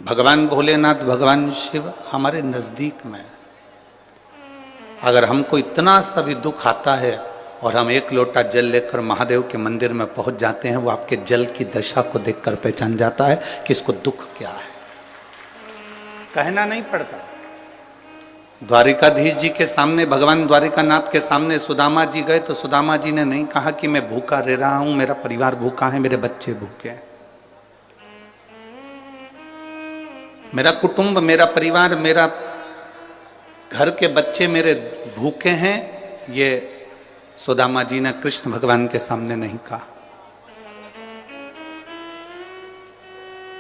भगवान भोलेनाथ, भगवान शिव हमारे नजदीक में। अगर हमको इतना सा भी दुख आता है और हम एक लोटा जल लेकर महादेव के मंदिर में पहुंच जाते हैं, वो आपके जल की दशा को देखकर पहचान जाता है कि इसको दुख क्या है। कहना नहीं पड़ता। द्वारिकाधीश जी के सामने, भगवान द्वारिकानाथ के सामने सुदामा जी गए तो सुदामा जी ने नहीं कहा कि मैं भूखा रह रहा हूं, मेरा परिवार भूखा है, मेरे बच्चे भूखे हैं, मेरा कुटुंब, मेरा परिवार, मेरा घर के बच्चे मेरे भूखे हैं। ये सुदामा जी ने कृष्ण भगवान के सामने नहीं कहा।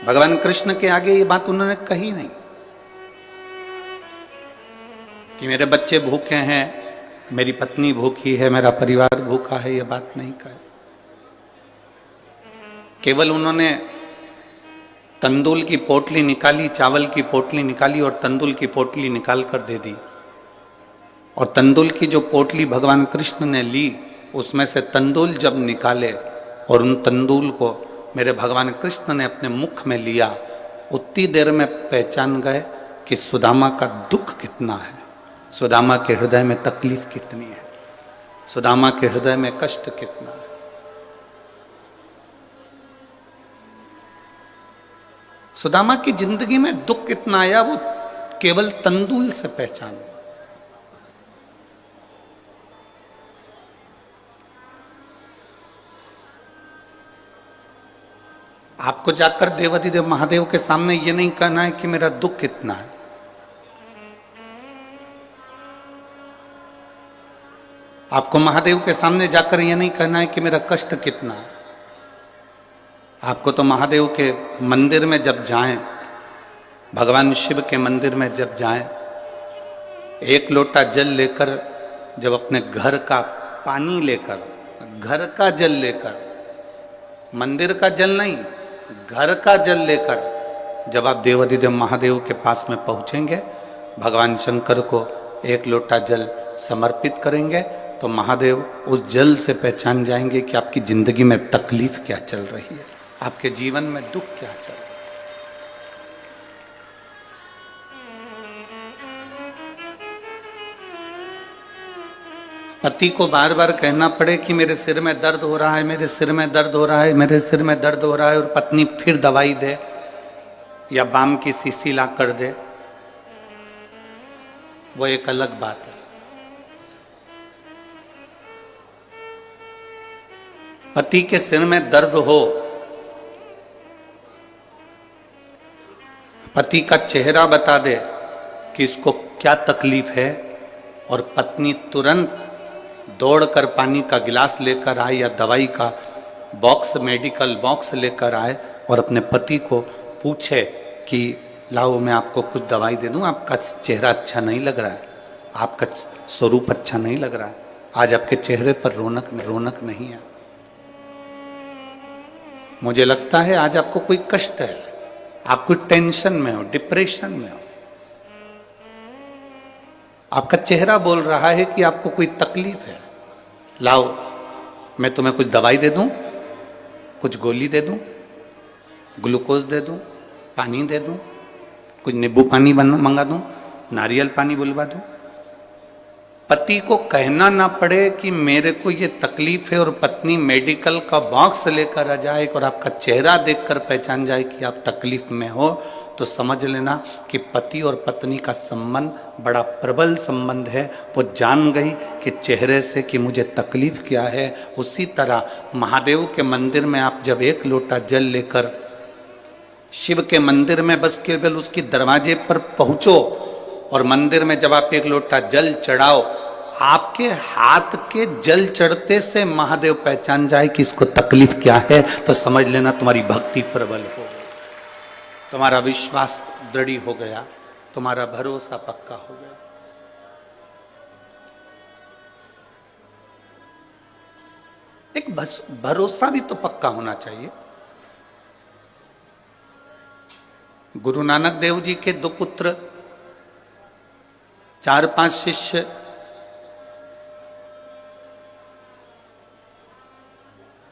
भगवान कृष्ण के आगे ये बात उन्होंने कही नहीं कि मेरे बच्चे भूखे हैं, मेरी पत्नी भूखी है, मेरा परिवार भूखा है, ये बात नहीं कही। केवल उन्होंने तंदूल की पोटली निकाली, चावल की पोटली निकाली और तंदूल की पोटली निकाल कर दे दी। और तंदूल की जो पोटली भगवान कृष्ण ने ली, उसमें से तंदूल जब निकाले और उन तंदूल को मेरे भगवान कृष्ण ने अपने मुख में लिया, उतनी देर में पहचान गए कि सुदामा का दुख कितना है, सुदामा के हृदय में तकलीफ कितनी है, सुदामा के हृदय में कष्ट कितना है। सुदामा की जिंदगी में दुख कितना आया, वो केवल तंदूल से पहचान। आपको जाकर देवाधिदेव महादेव के सामने ये नहीं कहना है कि मेरा दुख कितना है। आपको महादेव के सामने जाकर ये नहीं कहना है कि मेरा कष्ट कितना है। आपको तो महादेव के मंदिर में जब जाएं, भगवान शिव के मंदिर में जब जाएं, एक लोटा जल लेकर, जब अपने घर का पानी लेकर, घर का जल लेकर, मंदिर का जल नहीं, घर का जल लेकर जब आप देवाधिदेव महादेव के पास में पहुंचेंगे, भगवान शंकर को एक लोटा जल समर्पित करेंगे, तो महादेव उस जल से पहचान जाएंगे कि आपकी जिंदगी में तकलीफ क्या चल रही है, आपके जीवन में दुख क्या चल रहा है। पति को बार बार कहना पड़े कि मेरे सिर में दर्द हो रहा है, मेरे सिर में दर्द हो रहा है, मेरे सिर में दर्द हो रहा है, और पत्नी फिर दवाई दे या बाम की शीशी ला कर दे, वो एक अलग बात है। पति के सिर में दर्द हो, पति का चेहरा बता दे कि इसको क्या तकलीफ है, और पत्नी तुरंत दौड़कर पानी का गिलास लेकर आए या दवाई का बॉक्स, मेडिकल बॉक्स लेकर आए और अपने पति को पूछे कि लाओ मैं आपको कुछ दवाई दे दूं, आपका चेहरा अच्छा नहीं लग रहा है, आपका स्वरूप अच्छा नहीं लग रहा है, आज आपके चेहरे पर रौनक नहीं है, मुझे लगता है आज आपको कोई कष्ट है, आप कोई टेंशन में हो, डिप्रेशन में हो, आपका चेहरा बोल रहा है कि आपको कोई तकलीफ है। लाओ मैं तुम्हें कुछ दवाई दे दूं, कुछ गोली दे दूं, ग्लूकोज दे दूं, पानी दे दूं, कुछ नींबू पानी मंगा दूं, नारियल पानी बुलवा दूं। पति को कहना ना पड़े कि मेरे को ये तकलीफ है, और पत्नी मेडिकल का बॉक्स लेकर आ जाए और आपका चेहरा देखकर पहचान जाए कि आप तकलीफ में हो, तो समझ लेना कि पति और पत्नी का संबंध बड़ा प्रबल संबंध है। वो जान गई कि चेहरे से कि मुझे तकलीफ क्या है। उसी तरह महादेव के मंदिर में आप जब एक लोटा जल लेकर शिव के मंदिर में बस केवल उसकी दरवाजे पर पहुंचो, और मंदिर में जब आप एक लोटा जल चढ़ाओ, आपके हाथ के जल चढ़ते से महादेव पहचान जाए कि इसको तकलीफ क्या है, तो समझ लेना तुम्हारी भक्ति प्रबल हो गई, तुम्हारा विश्वास दृढ़ हो गया, तुम्हारा भरोसा पक्का हो गया। एक भरोसा भी तो पक्का होना चाहिए। गुरु नानक देव जी के 2 पुत्र, 4-5 शिष्य,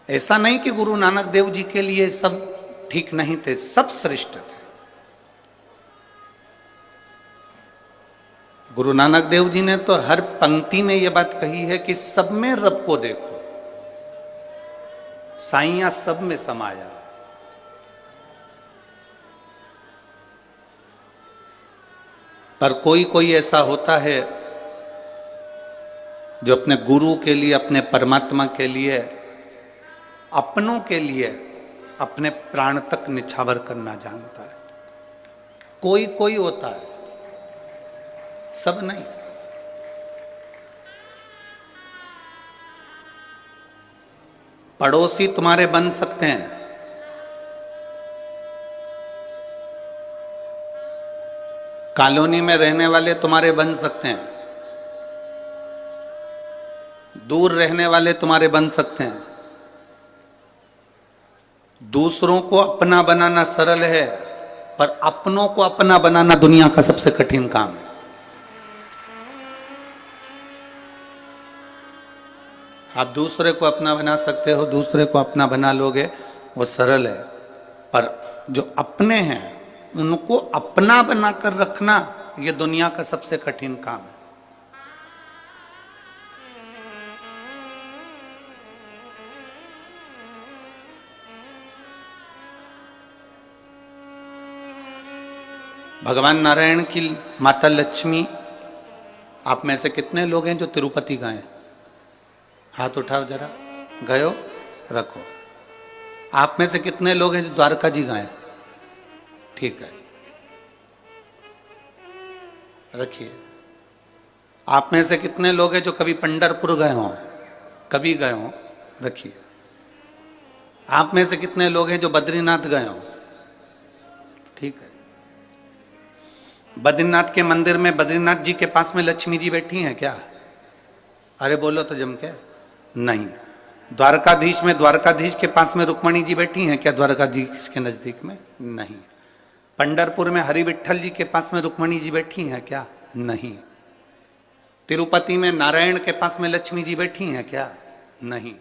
ऐसा नहीं कि गुरु नानक देव जी के लिए सब ठीक नहीं थे, सब श्रेष्ठ थे। गुरु नानक देव जी ने तो हर पंक्ति में यह बात कही है कि सब में रब को देखो, साइया सब में समाया। पर कोई कोई ऐसा होता है जो अपने गुरु के लिए, अपने परमात्मा के लिए, अपनों के लिए अपने प्राण तक निछावर करना जानता है। कोई कोई होता है, सब नहीं। पड़ोसी तुम्हारे बन सकते हैं, कॉलोनी में रहने वाले तुम्हारे बन सकते हैं, दूर रहने वाले तुम्हारे बन सकते हैं। दूसरों को अपना बनाना सरल है, पर अपनों को अपना बनाना दुनिया का सबसे कठिन काम है। आप दूसरे को अपना बना सकते हो, दूसरे को अपना बना लोगे, वो सरल है। पर जो अपने हैं उनको अपना बनाकर रखना, ये दुनिया का सबसे कठिन काम है। भगवान नारायण की माता लक्ष्मी, आप में से कितने लोग हैं जो तिरुपति गए? हाथ उठाओ जरा। गए हो? रखो। आप में से कितने लोग हैं जो द्वारका जी गए? ठीक है, रखिए। आप में से कितने लोग हैं जो कभी पंढरपुर गए हो? कभी गए हो? रखिए। आप में से कितने लोग हैं जो बद्रीनाथ गए हो? ठीक है। बद्रीनाथ के मंदिर में, बद्रीनाथ जी के पास में लक्ष्मी जी बैठी हैं क्या? अरे बोलो तो जम के। नहीं। द्वारकाधीश में, द्वारकाधीश के पास में रुक्मणी जी बैठी हैं क्या द्वारकाधीश के नजदीक में? नहीं। पंढरपुर में हरि विठल जी के पास में रुक्मणी जी बैठी हैं क्या? नहीं। तिरुपति में नारायण के पास में लक्ष्मी जी बैठी हैं क्या? नहीं।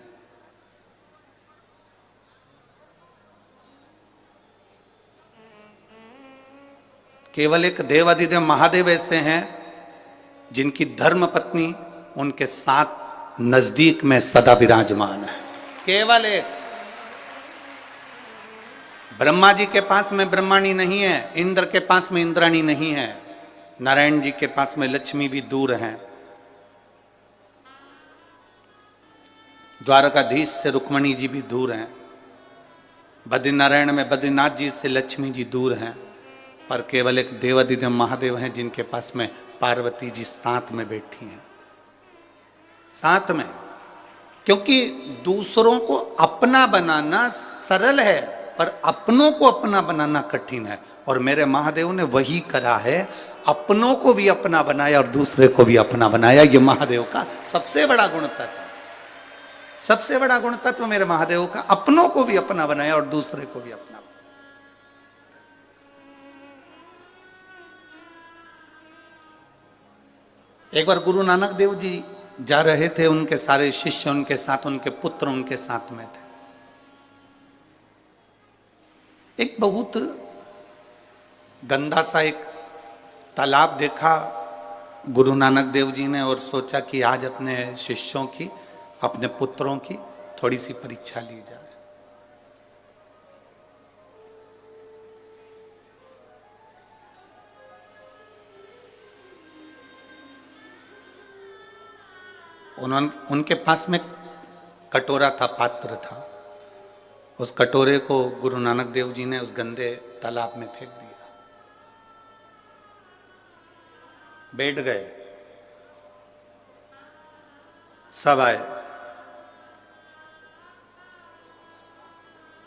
केवल एक देवाधिदेव महादेव ऐसे हैं जिनकी धर्म पत्नी उनके साथ नजदीक में सदा विराजमान है। केवल एक। ब्रह्मा जी के पास में ब्रह्माणी नहीं है, इंद्र के पास में इंद्राणी नहीं है, नारायण जी के पास में लक्ष्मी भी दूर हैं, द्वारकाधीश से रुक्मणी जी भी दूर हैं, बद्रीनारायण में बद्रीनाथ जी से लक्ष्मी जी दूर हैं, पर केवल एक देवाधिदेव महादेव हैं जिनके पास में पार्वती जी साथ में बैठी हैं, साथ में। क्योंकि दूसरों को अपना बनाना सरल है, पर अपनों को अपना बनाना कठिन है। और मेरे महादेव ने वही करा है, अपनों को भी अपना बनाया और दूसरे को भी अपना बनाया। ये महादेव का सबसे बड़ा गुण तत्व, सबसे बड़ा गुण तत्व मेरे महादेव का, अपनों को भी अपना बनाया और दूसरे को भी अपना। एक बार गुरु नानक देव जी जा रहे थे, उनके सारे शिष्य उनके साथ, उनके पुत्र उनके साथ में थे। एक बहुत गंदा सा एक तालाब देखा गुरु नानक देव जी ने, और सोचा कि आज अपने शिष्यों की, अपने पुत्रों की थोड़ी सी परीक्षा ली जाए। उनके पास में कटोरा था, पात्र था। उस कटोरे को गुरु नानक देव जी ने उस गंदे तालाब में फेंक दिया। बैठ गए, सब आए,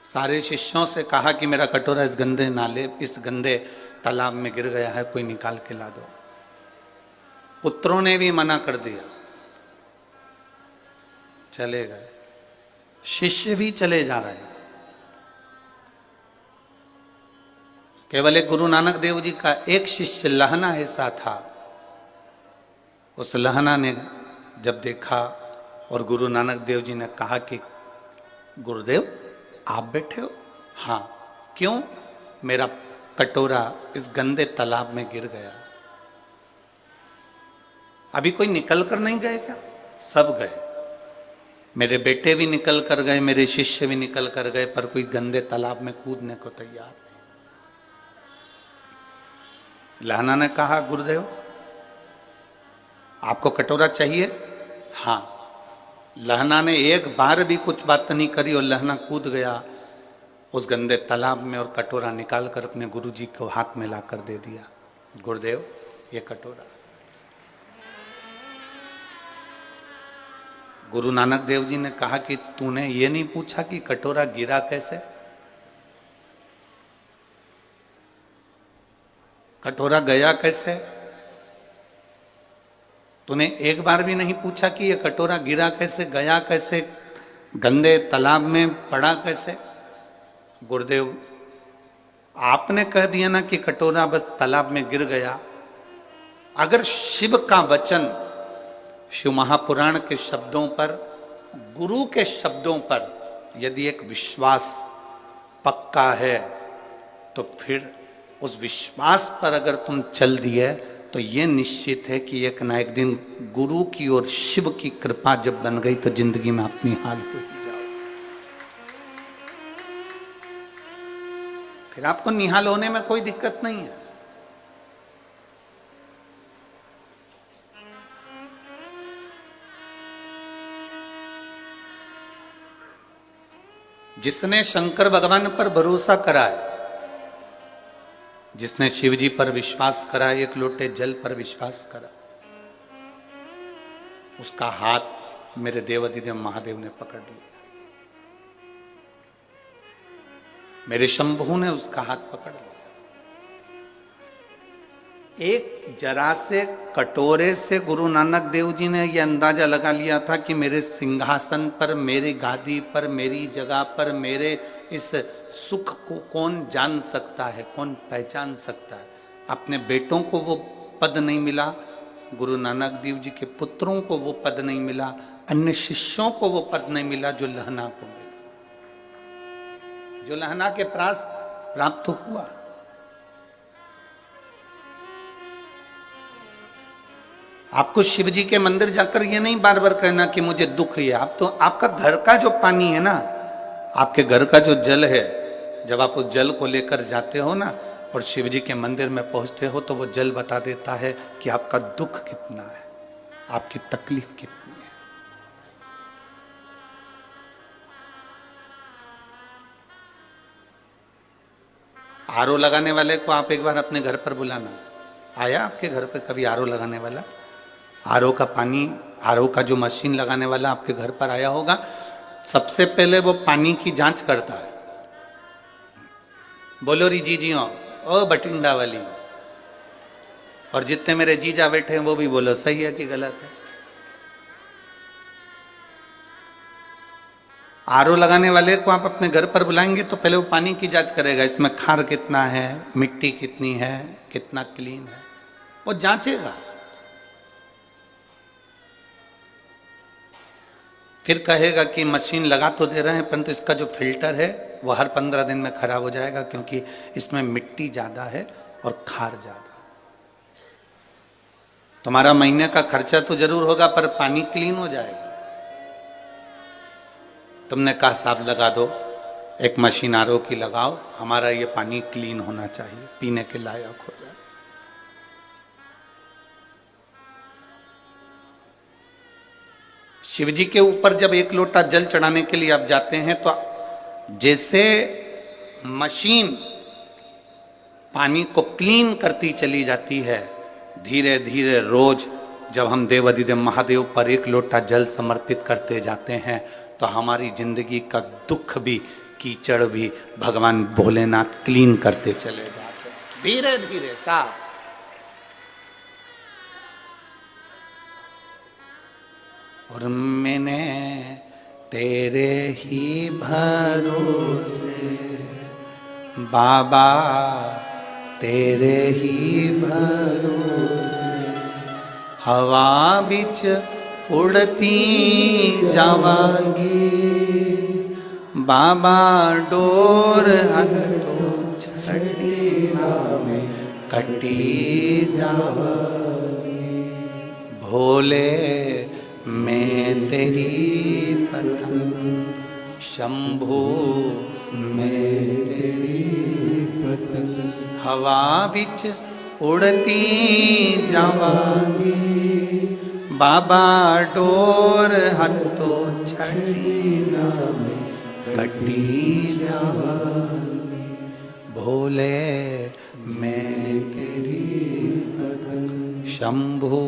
सारे शिष्यों से कहा कि मेरा कटोरा इस गंदे नाले, इस गंदे तालाब में गिर गया है, कोई निकाल के ला दो। पुत्रों ने भी मना कर दिया, चले गए। शिष्य भी चले जा रहे हैं। केवल एक गुरु नानक देव जी का एक शिष्य लहना ऐसा था, उस लहना ने जब देखा और गुरु नानक देव जी ने कहा कि गुरुदेव आप बैठे हो? हाँ। क्यों? मेरा कटोरा इस गंदे तालाब में गिर गया। अभी कोई निकल कर नहीं गए क्या? सब गए। मेरे बेटे भी निकल कर गए, मेरे शिष्य भी निकल कर गए, पर कोई गंदे तालाब में कूदने को तैयार नहीं। लहना ने कहा, गुरुदेव आपको कटोरा चाहिए? हाँ। लहना ने एक बार भी कुछ बात नहीं करी और लहना कूद गया उस गंदे तालाब में और कटोरा निकालकर अपने गुरुजी को हाथ में लाकर दे दिया। गुरुदेव ये कटोरा। गुरु नानक देव जी ने कहा कि तूने ये नहीं पूछा कि कटोरा गिरा कैसे? कटोरा गया कैसे? तूने एक बार भी नहीं पूछा कि ये कटोरा गिरा कैसे, गया कैसे, गंदे तालाब में पड़ा कैसे? गुरुदेव आपने कह दिया ना कि कटोरा बस तालाब में गिर गया। अगर शिव का वचन, शिव महापुराण के शब्दों पर, गुरु के शब्दों पर यदि एक विश्वास पक्का है तो फिर उस विश्वास पर अगर तुम चल दिए तो ये निश्चित है कि एक ना एक दिन गुरु की और शिव की कृपा जब बन गई तो जिंदगी में अपनी हाल हो ही जाओ। फिर आपको निहाल होने में कोई दिक्कत नहीं है। जिसने शंकर भगवान पर भरोसा करा है, जिसने शिव जी पर विश्वास करा, एक लोटे जल पर विश्वास करा, उसका हाथ मेरे देवाधिदेव महादेव ने पकड़ लिया। मेरे शंभू ने उसका हाथ पकड़ लिया। एक जरा से कटोरे से गुरु नानक देव जी ने यह अंदाजा लगा लिया था कि मेरे सिंहासन पर, मेरी गादी पर, मेरी जगह पर, मेरे इस सुख को कौन जान सकता है, कौन पहचान सकता है। अपने बेटों को वो पद नहीं मिला, गुरु नानक देव जी के पुत्रों को वो पद नहीं मिला, अन्य शिष्यों को वो पद नहीं मिला जो लहना को मिला, जो लहना के पास प्राप्त हुआ। आपको शिव जी के मंदिर जाकर ये नहीं बार बार कहना कि मुझे दुख है। आप तो, आपका घर का जो पानी है ना, आपके घर का जो जल है, जब आप उस जल को लेकर जाते हो ना और शिव जी के मंदिर में पहुंचते हो तो वो जल बता देता है कि आपका दुख कितना है, आपकी तकलीफ कितनी है। आरओ लगाने वाले को आप एक बार अपने घर पर बुलाना। आया आपके घर पे कभी आरओ लगाने वाला? आरओ का पानी, आरओ का जो मशीन लगाने वाला आपके घर पर आया होगा, सबसे पहले वो पानी की जांच करता है। बोलो री जीजियों, ओ बटिंडा वाली, और जितने मेरे जीजा बैठे हैं वो भी बोलो सही है कि गलत है। आरओ लगाने वाले को आप अपने घर पर बुलाएंगे तो पहले वो पानी की जांच करेगा, इसमें खार कितना है, मिट्टी कितनी है, कितना क्लीन है, वो जांचेगा। फिर कहेगा कि मशीन लगा तो दे रहे हैं परंतु इसका जो फिल्टर है वो हर 15 दिन में खराब हो जाएगा क्योंकि इसमें मिट्टी ज्यादा है और खार ज्यादा। तुम्हारा महीने का खर्चा तो जरूर होगा पर पानी क्लीन हो जाएगा। तुमने कहा साहब लगा दो, एक मशीन आरओ की लगाओ, हमारा ये पानी क्लीन होना चाहिए, पीने के लायक हो जाए। शिव जी के ऊपर जब एक लोटा जल चढ़ाने के लिए आप जाते हैं तो जैसे मशीन पानी को क्लीन करती चली जाती है, धीरे धीरे रोज जब हम देवाधिदेव महादेव पर एक लोटा जल समर्पित करते जाते हैं तो हमारी जिंदगी का दुख भी, कीचड़ भी भगवान भोलेनाथ क्लीन करते चले जाते हैं, धीरे धीरे साफ। और मैंने तेरे ही भरोसे बाबा, तेरे ही भरोसे हवा बिच उड़ती जावांगी, बाबा डोर हंतो छड़ी में कटी जावांगी। भोले मैं तेरी पतंग, शंभो मैं तेरी पतंग, हवा बिच उड़ती जावांगी, बाबा डोर हथो छड़ी नाम कटी जावांगी, भोले मैं तेरी पतंग, शंभो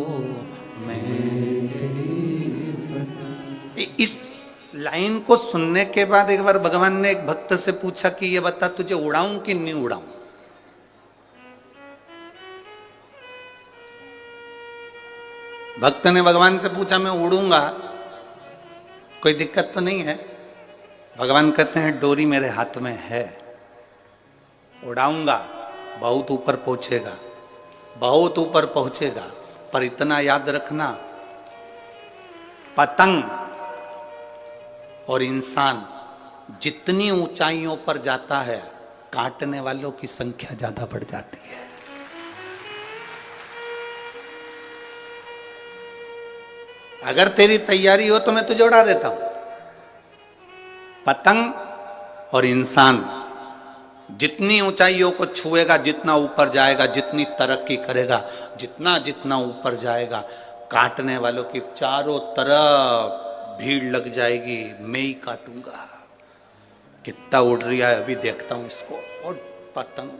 मैं तेरी पतंग। इस लाइन को सुनने के बाद एक बार भगवान ने एक भक्त से पूछा कि ये बता तुझे उड़ाऊं कि नहीं उड़ाऊं। भक्त ने भगवान से पूछा मैं उड़ूंगा, कोई दिक्कत तो नहीं है। भगवान कहते हैं डोरी मेरे हाथ में है, उड़ाऊंगा, बहुत ऊपर पहुंचेगा, बहुत ऊपर पहुंचेगा, पर इतना याद रखना पतंग और इंसान जितनी ऊंचाइयों पर जाता है काटने वालों की संख्या ज्यादा बढ़ जाती है। अगर तेरी तैयारी हो तो मैं तुझे उड़ा देता हूं। पतंग और इंसान जितनी ऊंचाइयों को छुएगा, जितना ऊपर जाएगा, जितनी तरक्की करेगा, जितना जितना ऊपर जाएगा, काटने वालों की चारों तरफ भीड़ लग जाएगी, मैं ही काटूंगा। कितना उड़ रहा है अभी देखता हूं इसको। और पतंग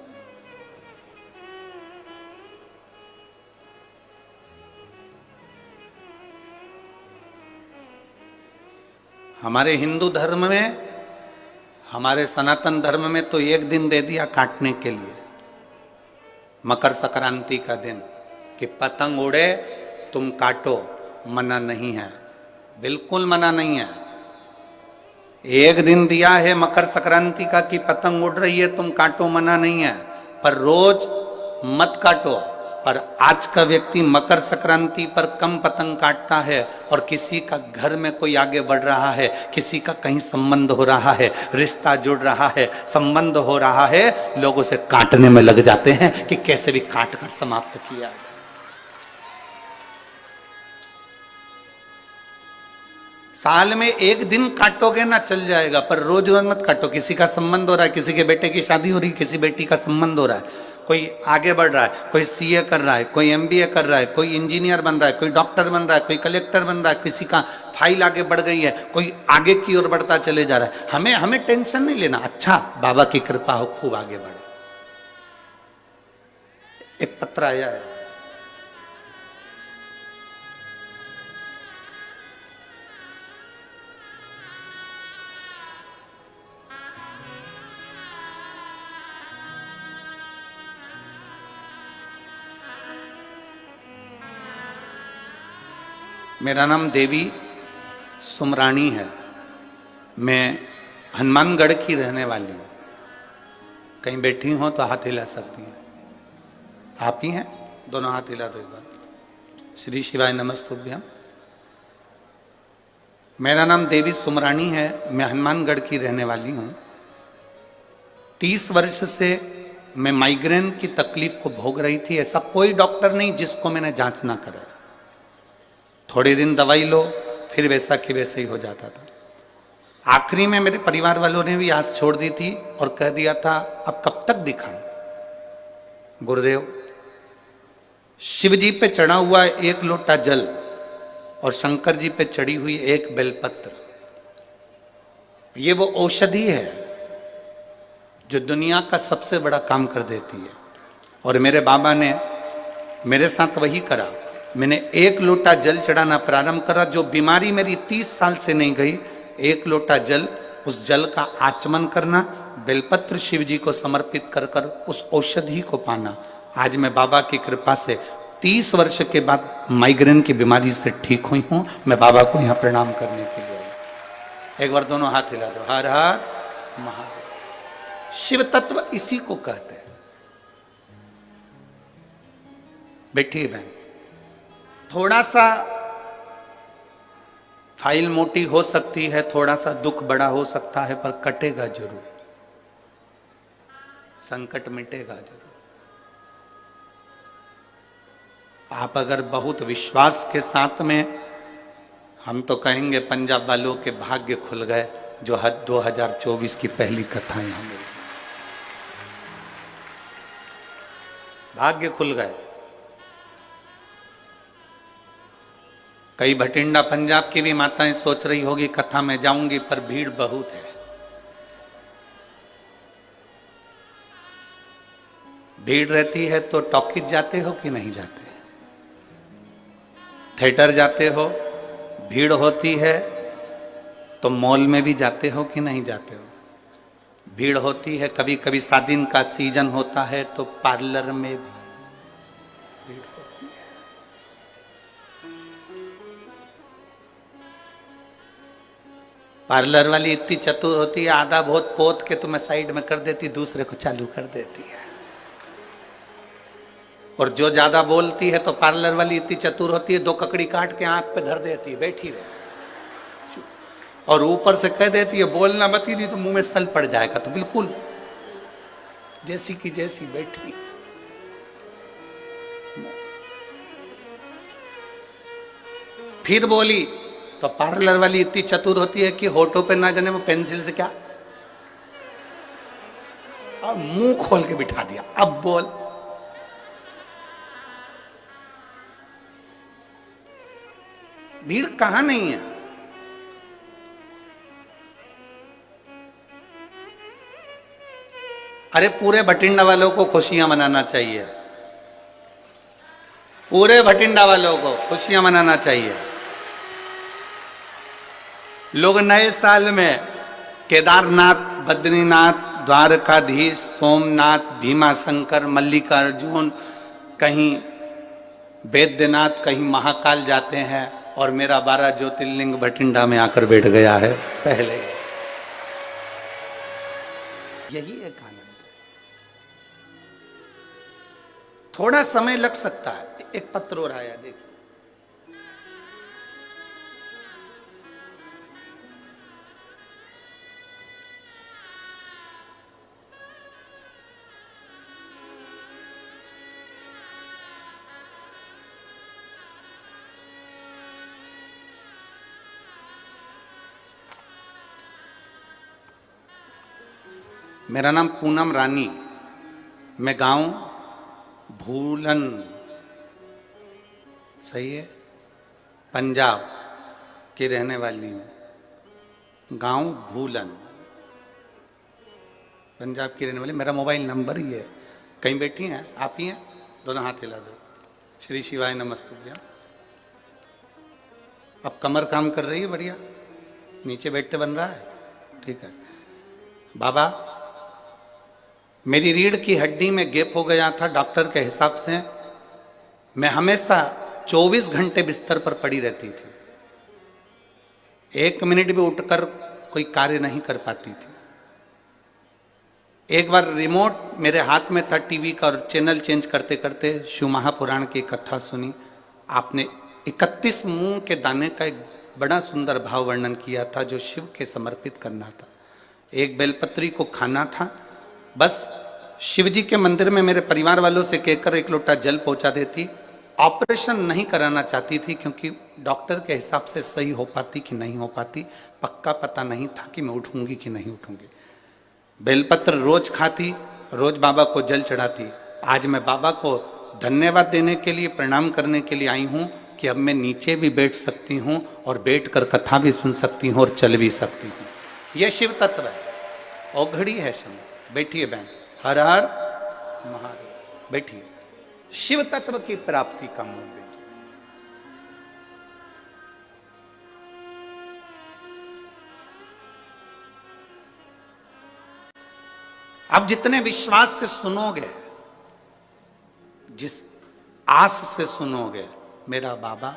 हमारे हिंदू धर्म में, हमारे सनातन धर्म में तो एक दिन दे दिया काटने के लिए, मकर संक्रांति का दिन, कि पतंग उड़े तुम काटो, मना नहीं है, बिल्कुल मना नहीं है। एक दिन दिया है मकर संक्रांति का कि पतंग उड़ रही है तुम काटो, मना नहीं है, पर रोज मत काटो। पर आज का व्यक्ति मकर संक्रांति पर कम पतंग काटता है, और किसी का घर में कोई आगे बढ़ रहा है, किसी का कहीं संबंध हो रहा है, रिश्ता जुड़ रहा है, संबंध हो रहा है, लोग उसे काटने में लग जाते हैं कि कैसे भी काट कर समाप्त किया जाए। साल में एक दिन काटोगे ना चल जाएगा, पर रोज रोज मत काटो। किसी का संबंध हो रहा है, किसी के बेटे की शादी हो रही है, किसी बेटी का संबंध हो रहा है, कोई आगे बढ़ रहा है, कोई सीए कर रहा है, कोई एमबीए कर रहा है, कोई इंजीनियर बन रहा है, कोई डॉक्टर बन रहा है, कोई कलेक्टर बन रहा है, किसी का फाइल आगे बढ़ गई है, कोई आगे की ओर बढ़ता चले जा रहा है। हमें टेंशन नहीं लेना। अच्छा, बाबा की कृपा हो, खूब आगे बढ़े। एक पत्र आया है, मेरा नाम देवी सुमरानी है, मैं हनुमानगढ़ की रहने वाली हूँ। कहीं बैठी हो तो हाथ हिला सकती हैं। आप ही हैं? दोनों हाथ हिला दो एक बार। श्री शिवाय नमस्तुभ्यम। मेरा नाम देवी सुमरानी है, मैं हनुमानगढ़ की रहने वाली हूँ। 30 वर्ष से मैं माइग्रेन की तकलीफ को भोग रही थी। ऐसा कोई डॉक्टर नहीं जिसको मैंने जांच ना करा। थोड़े दिन दवाई लो, फिर वैसा कि वैसे ही हो जाता था। आखिरी में मेरे परिवार वालों ने भी आस छोड़ दी थी और कह दिया था अब कब तक दिखाऊं। गुरुदेव, शिव जी पे चढ़ा हुआ एक लोटा जल और शंकर जी पे चढ़ी हुई एक बेलपत्र, ये वो औषधि है जो दुनिया का सबसे बड़ा काम कर देती है। और मेरे बाबा ने मेरे साथ वही करा। मैंने एक लोटा जल चढ़ाना प्रारंभ करा। जो बीमारी मेरी 30 साल से नहीं गई, एक लोटा जल, उस जल का आचमन करना, बेलपत्र शिव जी को समर्पित कर कर उस औषधि को पाना। आज मैं बाबा की कृपा से 30 वर्ष के बाद माइग्रेन की बीमारी से ठीक हुई हूं। मैं बाबा को यहां प्रणाम करने के लिए। एक बार दोनों हाथ हिला दो। हर हर महादेव। शिव तत्व इसी को कहते हैं। बैठिए बहन, थोड़ा सा फाइल मोटी हो सकती है, थोड़ा सा दुख बड़ा हो सकता है, पर कटेगा जरूर, संकट मिटेगा जरूर। आप अगर बहुत विश्वास के साथ में, हम तो कहेंगे पंजाब वालों के भाग्य खुल गए जो 2024 की पहली कथा यहां मिली। भाग्य खुल गए। कई भटिंडा पंजाब की भी माताएं सोच रही होगी कथा में जाऊंगी, पर भीड़ बहुत है। भीड़ रहती है तो टॉकीज जाते हो कि नहीं जाते? थिएटर जाते हो? भीड़ होती है तो मॉल में भी जाते हो कि नहीं जाते हो? भीड़ होती है, कभी कभी शादी का सीजन होता है तो पार्लर में भी भीड़ होती है। पार्लर वाली इतनी चतुर होती है, आधा बहुत पोत के तुम्हें साइड में कर देती, दूसरे को चालू कर देती है। और जो ज्यादा बोलती है तो पार्लर वाली इतनी चतुर होती है, 2 ककड़ी काट के आंख पे धर देती है, बैठी रहे, और ऊपर से कह देती है बोलना मत ही, नहीं तो मुंह में सल पड़ जाएगा। तो बिल्कुल जैसी की जैसी बैठी। फिर बोली तो पार्लर वाली इतनी चतुर होती है कि होठों पे ना जाने वो पेंसिल से क्या, और मुंह खोल के बिठा दिया, अब बोल। भीड़ कहां नहीं है। अरे पूरे भटिंडा वालों को खुशियां मनाना चाहिए, पूरे भटिंडा वालों को खुशियां मनाना चाहिए। लोग नए साल में केदारनाथ, बद्रीनाथ, द्वारकाधीश, सोमनाथ, भीमाशंकर, मल्लिकार्जुन, कहीं बैद्यनाथ, कहीं महाकाल जाते हैं, और मेरा 12 ज्योतिर्लिंग भटिंडा में आकर बैठ गया है पहले। यही एक आनंद है। थोड़ा समय लग सकता है। एक पत्र हो रहा है, देखिए। मेरा नाम पूनम रानी, मैं गांव भूलन, सही है, पंजाब की रहने वाली हूँ। गांव भूलन, पंजाब की रहने वाली। मेरा मोबाइल नंबर ही है। कहीं बैठी हैं आप ही हैं? दोनों हाथ हिला दो। श्री शिवाय नमस्तुभ्यम। अब कमर काम कर रही है बढ़िया, नीचे बैठते बन रहा है, ठीक है। बाबा, मेरी रीढ़ की हड्डी में गैप हो गया था डॉक्टर के हिसाब से। मैं हमेशा 24 घंटे बिस्तर पर पड़ी रहती थी, 1 मिनट भी उठकर कोई कार्य नहीं कर पाती थी। एक बार रिमोट मेरे हाथ में था टीवी का, और चैनल चेंज करते करते शिव महापुराण की कथा सुनी। आपने 31 मूंग के दाने का एक बड़ा सुंदर भाव वर्णन किया था जो शिव के समर्पित करना था। एक बेलपत्री को खाना था। बस शिवजी के मंदिर में मेरे परिवार वालों से कहकर 1 लोटा जल पहुंचा देती। ऑपरेशन नहीं कराना चाहती थी क्योंकि डॉक्टर के हिसाब से सही हो पाती कि नहीं हो पाती, पक्का पता नहीं था कि मैं उठूंगी कि नहीं उठूंगी। बेलपत्र रोज खाती, रोज बाबा को जल चढ़ाती। आज मैं बाबा को धन्यवाद देने के लिए, प्रणाम करने के लिए आई हूं कि अब मैं नीचे भी बैठ सकती हूं और बैठकर कथा भी सुन सकती हूं और चल भी सकती हूं। यह शिव तत्व है। और घड़ी है समय। बैठिए बहन, हर हर महादेव, बैठिए। शिव तत्व की प्राप्ति का मूल बैठिए। आप जितने विश्वास से सुनोगे, जिस आस से सुनोगे, मेरा बाबा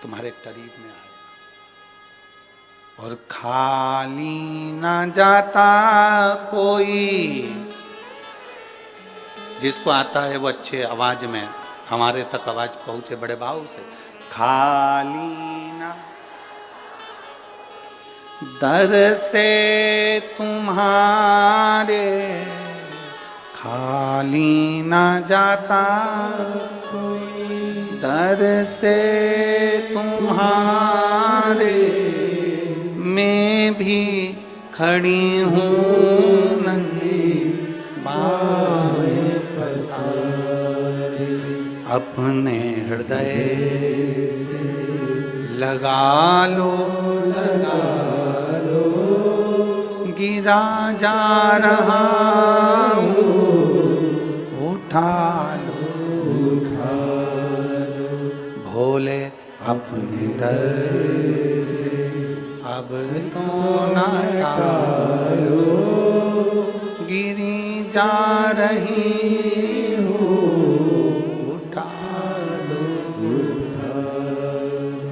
तुम्हारे करीब में आए। और खाली ना जाता कोई, जिसको आता है वो अच्छे आवाज में हमारे तक आवाज पहुंचे बड़े भाव से। खाली ना दर से तुम्हारे, खाली ना जाता कोई। दर से तुम्हारे मैं भी खड़ी हूँ नन्ही बाहें पसारे, अपने हृदय से लगा लो गिरा जा रहा हूँ, उठा लो भोले अपने दर से अब तो ना टालो, गिरी जा रही हूँ, उठा लो।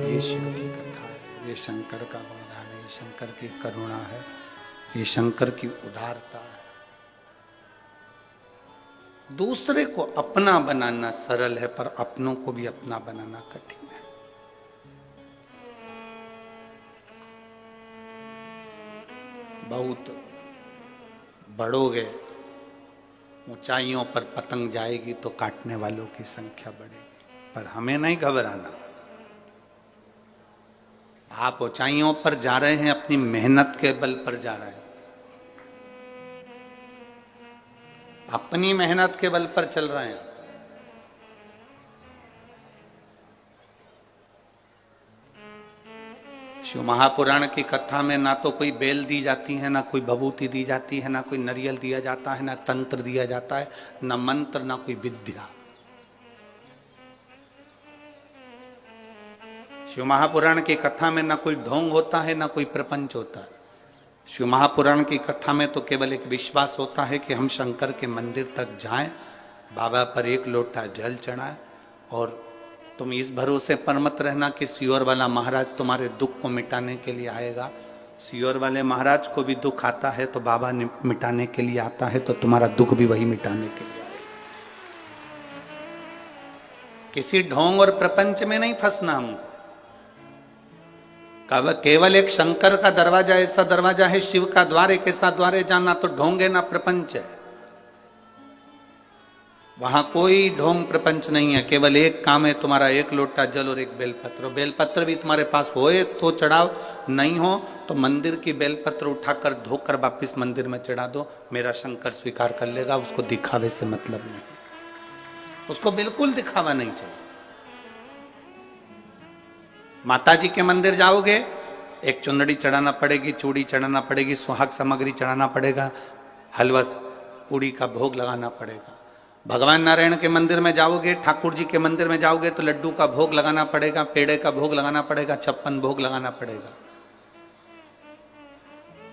ये शिव की कथा है, ये शंकर का गुणगान है, ये शंकर की करुणा है, ये शंकर की उदारता है। दूसरे को अपना बनाना सरल है, पर अपनों को भी अपना बनाना कठिन है। बहुत बढ़ोगे, ऊंचाइयों पर पतंग जाएगी तो काटने वालों की संख्या बढ़ेगी, पर हमें नहीं घबराना। आप ऊंचाइयों पर जा रहे हैं, अपनी मेहनत के बल पर जा रहे हैं, अपनी मेहनत के बल पर चल रहे हैं। शिव महापुराण की कथा में ना तो कोई बेल दी जाती है, ना कोई भभूति दी जाती है, ना कोई नारियल दिया जाता है, ना तंत्र दिया जाता है, ना मंत्र, ना कोई विद्या। शिव महापुराण की कथा में ना कोई ढोंग होता है, ना कोई प्रपंच होता है। शिव महापुराण की कथा में तो केवल एक विश्वास होता है कि हम शंकर के मंदिर तक जाएं, बाबा पर एक लोटा जल चढ़ाएं, और तुम इस भरोसे पर मत रहना कि सियोर वाला महाराज तुम्हारे दुख को मिटाने के लिए आएगा। सियोर वाले महाराज को भी दुख आता है तो बाबा मिटाने के लिए आता है, तो तुम्हारा दुख भी वही मिटाने के लिए आएगा। किसी ढोंग और प्रपंच में नहीं फंसना हमको। केवल एक शंकर का दरवाजा ऐसा दरवाजा है, शिव का द्वार एक ऐसा द्वार है जहां ना तो ढोंग है ना प्रपंच है। वहां कोई ढोंग प्रपंच नहीं है, केवल एक काम है, तुम्हारा एक लोटा जल और एक बेलपत्र। बेलपत्र भी तुम्हारे पास होए तो चढ़ाओ, नहीं हो तो मंदिर की बेलपत्र उठाकर धोकर वापिस मंदिर में चढ़ा दो, मेरा शंकर स्वीकार कर लेगा। उसको दिखावे से मतलब नहीं, उसको बिल्कुल दिखावा नहीं चाहिए। माता जी के मंदिर जाओगे, एक चुनरी चढ़ाना पड़ेगी, चूड़ी चढ़ाना पड़ेगी, सुहाग सामग्री चढ़ाना पड़ेगा, हलवा पूड़ी का भोग लगाना पड़ेगा। भगवान नारायण के मंदिर में जाओगे, ठाकुर जी के मंदिर में जाओगे तो लड्डू का भोग लगाना पड़ेगा, पेड़े का भोग लगाना पड़ेगा, 56 भोग लगाना पड़ेगा।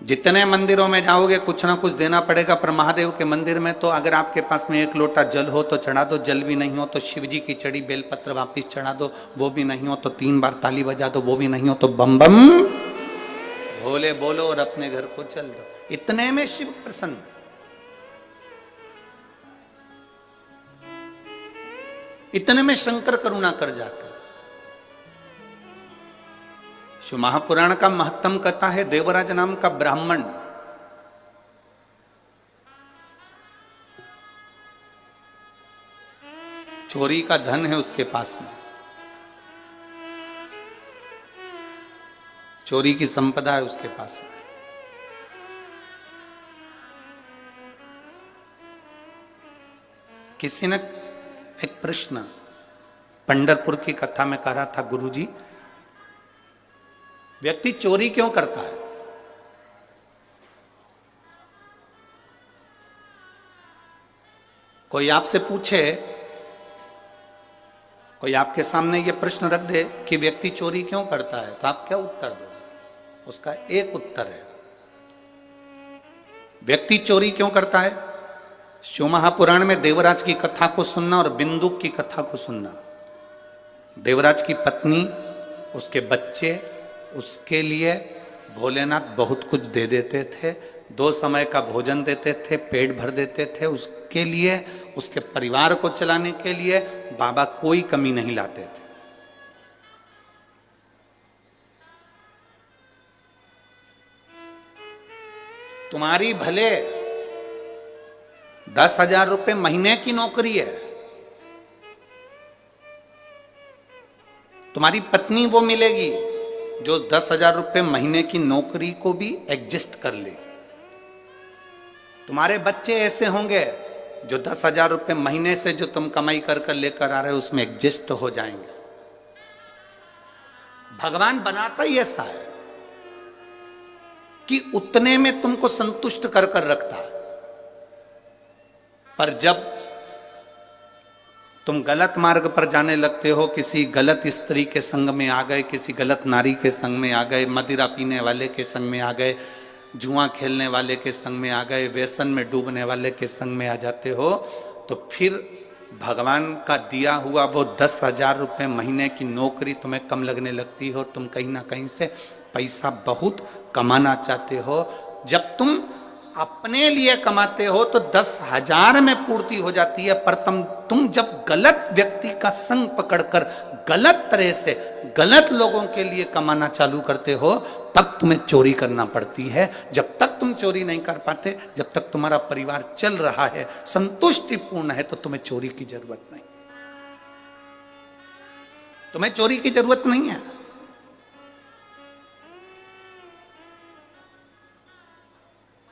जितने मंदिरों में जाओगे कुछ ना कुछ देना पड़ेगा, पर महादेव के मंदिर में तो अगर आपके पास में एक लोटा जल हो तो चढ़ा दो, जल भी नहीं हो तो शिव जी की चढ़ी बेलपत्र वापिस चढ़ा दो, वो भी नहीं हो तो 3 बार ताली बजा दो, वो भी नहीं हो तो बम बम भोले बोलो और अपने घर को चल दो। इतने में शिव प्रसन्न। इतने में शंकर करुणा कर जाता। शिव महापुराण का महत्तम कथा है, देवराज नाम का ब्राह्मण चोरी का धन है उसके पास में, चोरी की संपदा है उसके पास में। किसी ने एक प्रश्न पंढरपुर की कथा में कहा था, गुरुजी व्यक्ति चोरी क्यों करता है? कोई आपसे पूछे, कोई आपके सामने ये प्रश्न रख दे कि व्यक्ति चोरी क्यों करता है, तो आप क्या उत्तर दो? उसका एक उत्तर है, व्यक्ति चोरी क्यों करता है? शिव महापुराण में देवराज की कथा को सुनना और बिंदुक की कथा को सुनना। देवराज की पत्नी, उसके बच्चे, उसके लिए भोलेनाथ बहुत कुछ दे देते थे, 2 समय का भोजन देते थे, पेट भर देते थे। उसके लिए, उसके परिवार को चलाने के लिए बाबा कोई कमी नहीं लाते थे। तुम्हारी भले 10,000 रुपए महीने की नौकरी है, तुम्हारी पत्नी वो मिलेगी जो 10,000 रुपये महीने की नौकरी को भी एडजस्ट कर लेगी। तुम्हारे बच्चे ऐसे होंगे जो 10,000 रुपये महीने से जो तुम कमाई कर कर लेकर आ रहे हो उसमें एडजस्ट हो जाएंगे। भगवान बनाता ही ऐसा है कि उतने में तुमको संतुष्ट कर कर रखता है। पर जब तुम गलत मार्ग पर जाने लगते हो, किसी गलत स्त्री के संग में आ गए, किसी गलत नारी के संग में आ गए, मदिरा पीने वाले के संग में आ गए, जुआ खेलने वाले के संग में आ गए, व्यसन में डूबने वाले के संग में आ जाते हो, तो फिर भगवान का दिया हुआ वो 10,000 रुपये महीने की नौकरी तुम्हें कम लगने लगती है और तुम कहीं ना कहीं से पैसा बहुत कमाना चाहते हो। जब तुम अपने लिए कमाते हो तो 10,000 में पूर्ति हो जाती है, पर तुम जब गलत व्यक्ति का संग पकड़कर गलत तरह से गलत लोगों के लिए कमाना चालू करते हो तब तुम्हें चोरी करना पड़ती है। जब तक तुम चोरी नहीं कर पाते, जब तक तुम्हारा परिवार चल रहा है, संतुष्टिपूर्ण है, तो तुम्हें चोरी की जरूरत नहीं। तुम्हें चोरी की जरूरत नहीं है।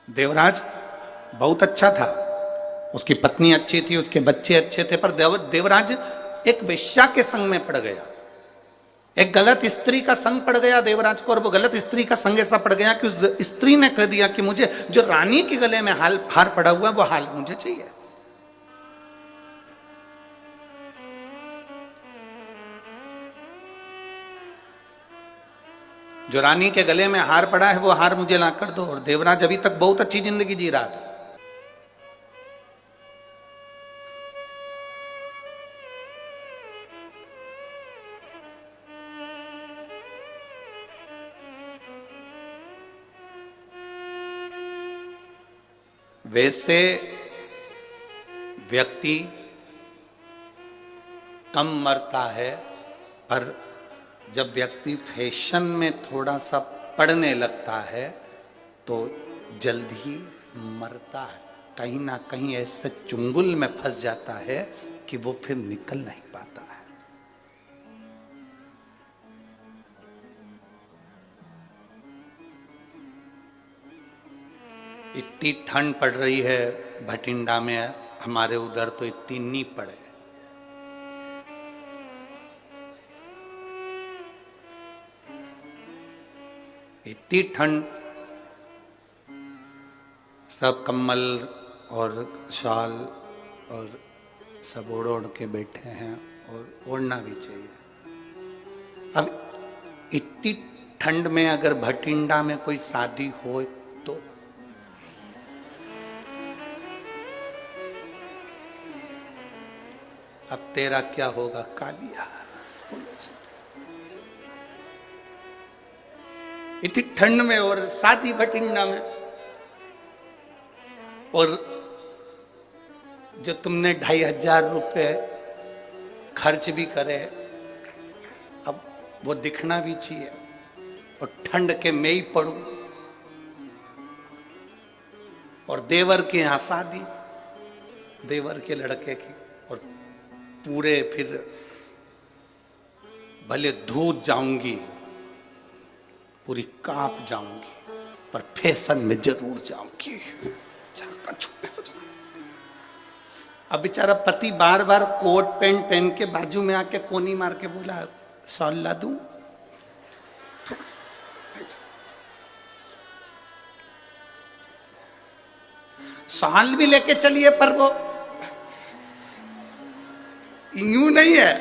देवराज बहुत अच्छा था, उसकी पत्नी अच्छी थी, उसके बच्चे अच्छे थे, पर देवराज एक वेश्या के संग में पड़ गया, एक गलत स्त्री का संग पड़ गया देवराज को। और वो गलत स्त्री का संग ऐसा पड़ गया कि उस स्त्री ने कह दिया कि मुझे जो रानी के गले में हार पड़ा हुआ वो हाल मुझे चाहिए। जो रानी के गले में हार पड़ा है वो हार मुझे ला कर दो। और देवराज अभी तक बहुत अच्छी जिंदगी जी रहा था। वैसे व्यक्ति कम मरता है, पर जब व्यक्ति फैशन में थोड़ा सा पड़ने लगता है तो जल्द ही मरता है। कहीं ना कहीं ऐसे चुंगल में फंस जाता है कि वो फिर निकल नहीं पाता है। इतनी ठंड पड़ रही है भटिंडा में, हमारे उधर तो इतनी नहीं पड़े। इतनी ठंड, सब कम्बल और शाल और सब ओढ़ ओढ़ के बैठे हैं, और ओढ़ना भी चाहिए। अब इतनी ठंड में अगर भटिंडा में कोई शादी हो तो अब तेरा क्या होगा कालिया। इतनी ठंड में और शादी भटिंडा में, और जो तुमने 2,500 रुपये खर्च भी करे, अब वो दिखना भी चाहिए। और ठंड के मैं ही पड़ू, और देवर के यहाँ शादी, देवर के लड़के की, और पूरे फिर भले धूत जाऊंगी, पूरी कांप जाऊंगी, पर फैशन में जरूर जाऊंगी। अब बेचारा पति बार बार कोट पैंट पहन के बाजू में आके कोनी मार के बोला, शॉल ला दूं? शॉल भी लेके चलिए, पर वो यूं नहीं है,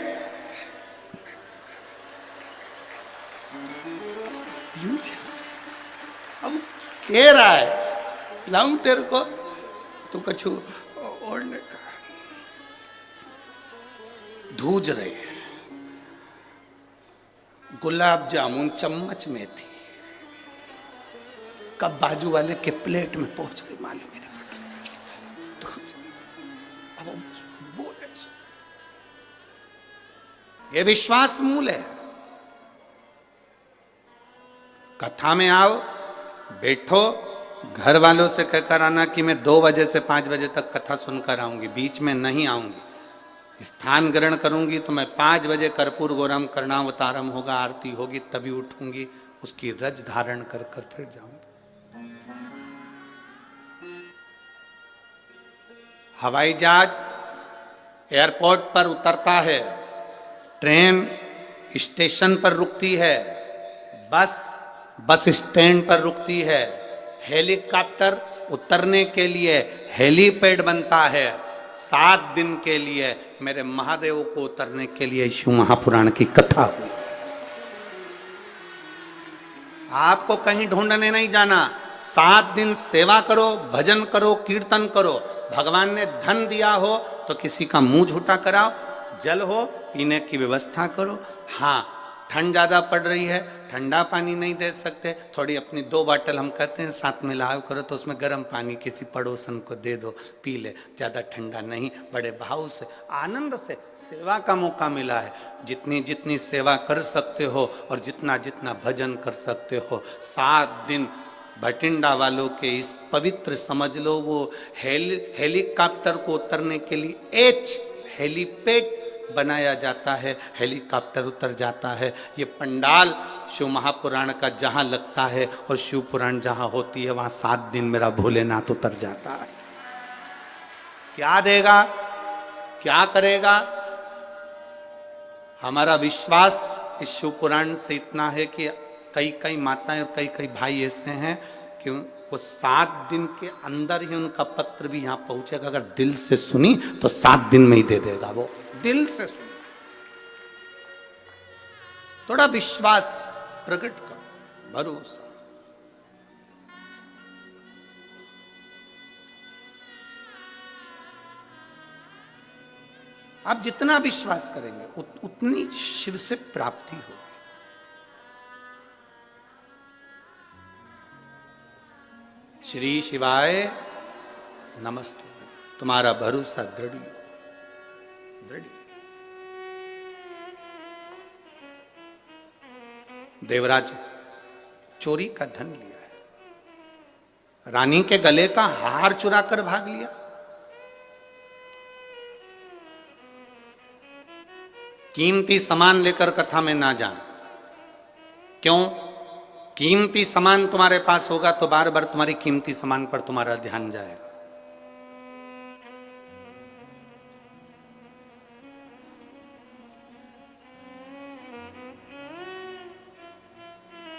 यूं। अब कह रहा है लाऊं तेरे को, तो कछु ओढ़ने का। धूज रही है, गुलाब जामुन चम्मच में थी, कब बाजू वाले के प्लेट में पहुंच गई मालूम ही नहीं पड़ा। अब बोले, ये विश्वास मूल है। कथा में आओ, बैठो, घर वालों से कहकर आना कि मैं 2 बजे से 5 बजे तक कथा सुनकर आऊंगी, बीच में नहीं आऊंगी। स्थान ग्रहण करूंगी तो मैं 5 बजे कर्पूर गौरम कर्णावतारम होगा, आरती होगी, तभी उठूंगी, उसकी रज धारण कर कर फिर जाऊंगी। हवाई जहाज एयरपोर्ट पर उतरता है, ट्रेन स्टेशन पर रुकती है, बस स्टैंड पर रुकती है, हेलीकॉप्टर उतरने के लिए हेलीपैड बनता है। 7 दिन के लिए मेरे महादेव को उतरने के लिए शिव महापुराण की कथा हुई। आपको कहीं ढूंढने नहीं जाना, 7 दिन सेवा करो, भजन करो, कीर्तन करो। भगवान ने धन दिया हो तो किसी का मुंह झूठा कराओ, जल हो पीने की व्यवस्था करो। हाँ, ठंड ज्यादा पड़ रही है, ठंडा पानी नहीं दे सकते, थोड़ी अपनी 2 बोतल हम कहते हैं साथ में लाओ करो, तो उसमें गर्म पानी किसी पड़ोसन को दे दो, पी ले, ज्यादा ठंडा नहीं, बड़े भाव से आनंद से सेवा का मौका मिला है। जितनी जितनी सेवा कर सकते हो और जितना जितना भजन कर सकते हो, 7 दिन भटिंडा वालों के इस पवित्र, समझ लो वो हेलीकॉप्टर को उतरने के लिए हेलीपैड बनाया जाता है, हेलीकॉप्टर उतर जाता है। ये पंडाल शिव महापुराण का जहां लगता है और शिव पुराण जहां होती है, वहां 7 दिन मेरा भोलेनाथ उतर जाता है। क्या देगा, क्या करेगा? हमारा विश्वास इस शिव पुराण से इतना है कि कई कई माताएं और कई कई भाई ऐसे हैं कि वो 7 दिन के अंदर ही उनका पत्र भी यहां पहुंचेगा। अगर दिल से सुनी तो 7 दिन में ही दे देगा, वो दिल से सुनी। थोड़ा विश्वास प्रकट करो, भरोसा। आप जितना विश्वास करेंगे उतनी शिव से प्राप्ति होगी। श्री शिवाय नमस्तु। तुम्हारा भरोसा दृढ़ दृढ़। देवराज चोरी का धन लिया है, रानी के गले का हार चुरा कर भाग लिया। कीमती सामान लेकर कथा में ना जान। क्यों? कीमती सामान तुम्हारे पास होगा तो बार बार तुम्हारी कीमती सामान पर तुम्हारा ध्यान जाएगा।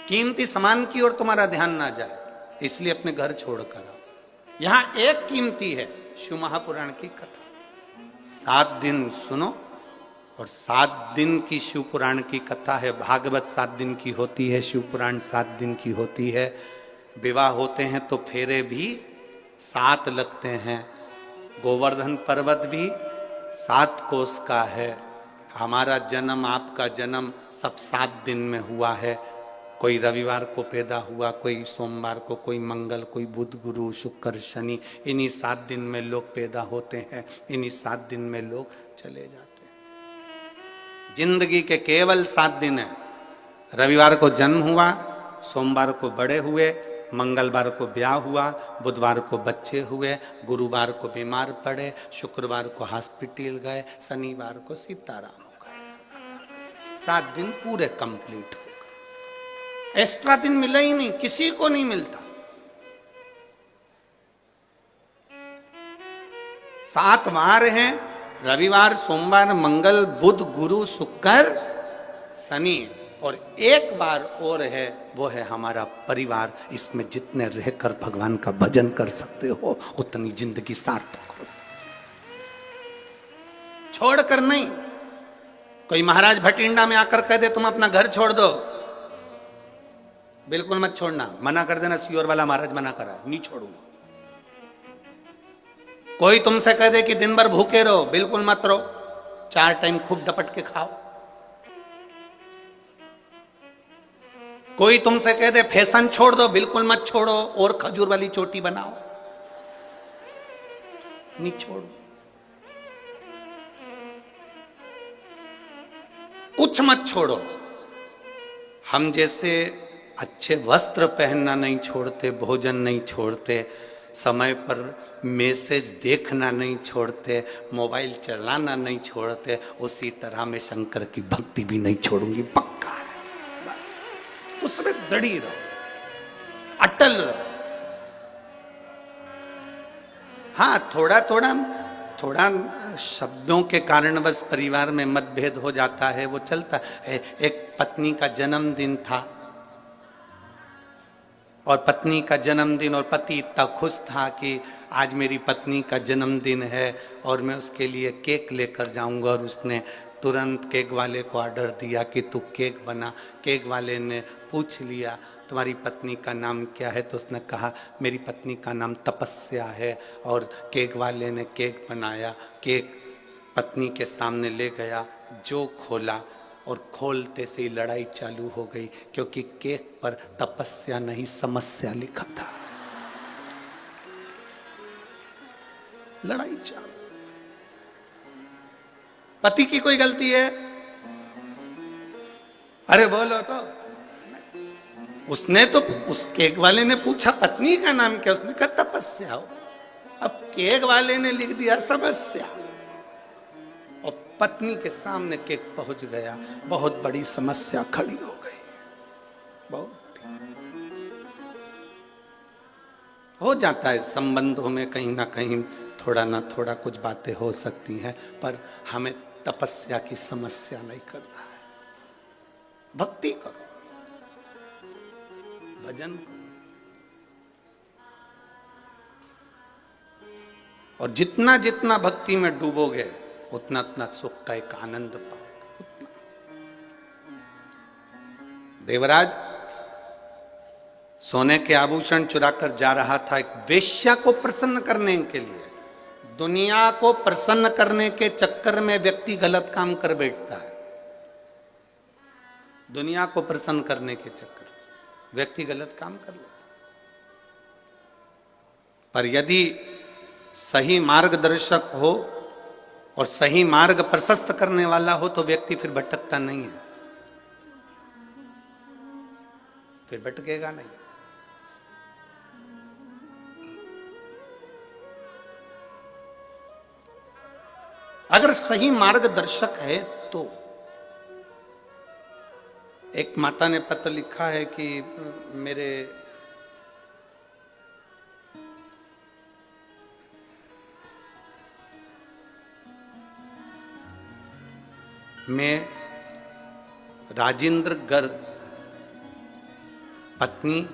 कीमती सामान की ओर तुम्हारा ध्यान ना जाए, इसलिए अपने घर छोड़कर आओ। यहां एक कीमती है, शिव महापुराण की कथा। 7 दिन सुनो, और 7 दिन की शिव पुराण की कथा है। भागवत 7 दिन की होती है, शिव पुराण 7 दिन की होती है। विवाह होते हैं तो फेरे भी 7 लगते हैं। गोवर्धन पर्वत भी 7 कोस का है। हमारा जन्म, आपका जन्म सब 7 दिन में हुआ है। कोई रविवार को पैदा हुआ, कोई सोमवार को, कोई मंगल, कोई बुध, गुरु, शुक्र, शनि। इन्हीं 7 दिन में लोग पैदा होते हैं, इन्हीं 7 दिन में लोग चले जाते हैं। जिंदगी के केवल 7 दिन है। रविवार को जन्म हुआ, सोमवार को बड़े हुए, मंगलवार को ब्याह हुआ, बुधवार को बच्चे हुए, गुरुवार को बीमार पड़े, शुक्रवार को हॉस्पिटल गए, शनिवार को सीताराम हो गए। 7 दिन पूरे कंप्लीट हो गए। एक्स्ट्रा दिन मिला ही नहीं, किसी को नहीं मिलता। 7 वार हैं, रविवार, सोमवार, मंगल, बुध, गुरु, शुक्र, शनि, और एक बार और है, वो है हमारा परिवार। इसमें जितने रहकर भगवान का भजन कर सकते हो उतनी जिंदगी सार्थक हो सकती। छोड़कर नहीं। कोई महाराज भटिंडा में आकर कह दे तुम अपना घर छोड़ दो, बिल्कुल मत छोड़ना। मना कर देना, सियोर वाला महाराज मना करा, नहीं छोड़ूंगा। कोई तुमसे कह दे कि दिन भर भूखे रहो, बिल्कुल मत रहो, 4 टाइम खूब डपट के खाओ। कोई तुमसे कह दे फैशन छोड़ दो, बिल्कुल मत छोड़ो, और खजूर वाली चोटी बनाओ, नहीं छोड़ो। कुछ मत छोड़ो। हम जैसे अच्छे वस्त्र पहनना नहीं छोड़ते, भोजन नहीं छोड़ते, समय पर मैसेज देखना नहीं छोड़ते, मोबाइल चलाना नहीं छोड़ते, उसी तरह मैं शंकर की भक्ति भी नहीं छोड़ूंगी, पक्का है। बस उसमें दृढ़ी रहो, अटल रहो। हाँ, थोड़ा थोड़ा शब्दों के कारण बस परिवार में मतभेद हो जाता है, वो चलता है। एक पत्नी का जन्मदिन था और पत्नी का जन्मदिन, और पति इतना खुश था कि आज मेरी पत्नी का जन्मदिन है और मैं उसके लिए केक लेकर जाऊंगा, और उसने तुरंत केक वाले को ऑर्डर दिया कि तू केक बना। केक वाले ने पूछ लिया तुम्हारी पत्नी का नाम क्या है, तो उसने कहा मेरी पत्नी का नाम तपस्या है। और केक वाले ने केक बनाया, केक पत्नी के सामने ले गया, जो खोला और खोलते से ही लड़ाई चालू हो गई, क्योंकि केक पर तपस्या नहीं समस्या लिखा था। लड़ाई चालू। पति की कोई गलती है? अरे बोलो तो। उसने तो, उस केक वाले ने पूछा पत्नी का नाम क्या, उसने कहा तपस्या हो। अब केक वाले ने लिख दिया समस्या, और पत्नी के सामने केक पहुंच गया, बहुत बड़ी समस्या खड़ी हो गई। बहुत हो जाता है संबंधों में, कहीं ना कहीं थोड़ा ना थोड़ा कुछ बातें हो सकती हैं, पर हमें तपस्या की समस्या नहीं करना है। भक्ति करो, भजन करो, और जितना जितना भक्ति में डूबोगे उतना उतना सुख का एक आनंद पाओगे। उतना। देवराज सोने के आभूषण चुराकर जा रहा था एक वेश्या को प्रसन्न करने के लिए। दुनिया को प्रसन्न करने के चक्कर में व्यक्ति गलत काम कर बैठता है। दुनिया को प्रसन्न करने के चक्कर में व्यक्ति गलत काम कर लेता है। पर यदि सही मार्गदर्शक हो और सही मार्ग प्रशस्त करने वाला हो तो व्यक्ति फिर भटकता नहीं है, फिर भटकेगा नहीं। अगर सही मार्गदर्शक है तो। एक माता ने पत्र लिखा है कि मेरे मैं राजेंद्र गर्ग, पत्नी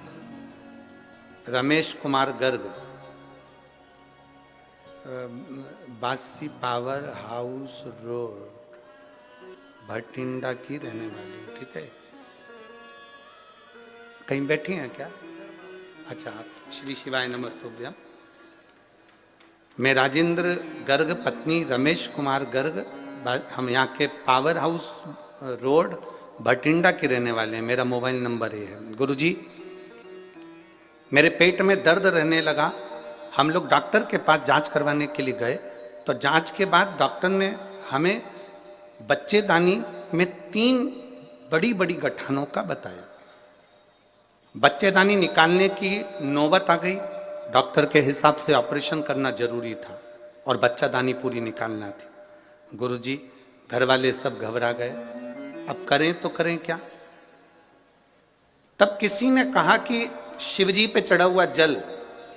रमेश कुमार गर्ग, बासी पावर हाउस रोड भटिंडा की रहने वाली। ठीक है, कहीं बैठी हैं क्या? अच्छा, श्री शिवाय नमस्तुभ्यम। मैं राजेंद्र गर्ग, पत्नी रमेश कुमार गर्ग, हम यहाँ के पावर हाउस रोड भटिंडा के रहने वाले हैं। मेरा मोबाइल नंबर ये है। गुरुजी, मेरे पेट में दर्द रहने लगा। हम लोग डॉक्टर के पास जांच करवाने के लिए गए, तो जांच के बाद डॉक्टर ने हमें बच्चेदानी में 3 बड़ी बड़ी गठानों का बताया। बच्चेदानी निकालने की नौबत आ गई। डॉक्टर के हिसाब से ऑपरेशन करना जरूरी था और बच्चादानी पूरी निकालना थी। गुरुजी, घर वाले सब घबरा गए, अब करें तो करें क्या? तब किसी ने कहा कि शिवजी पे चढ़ा हुआ जल,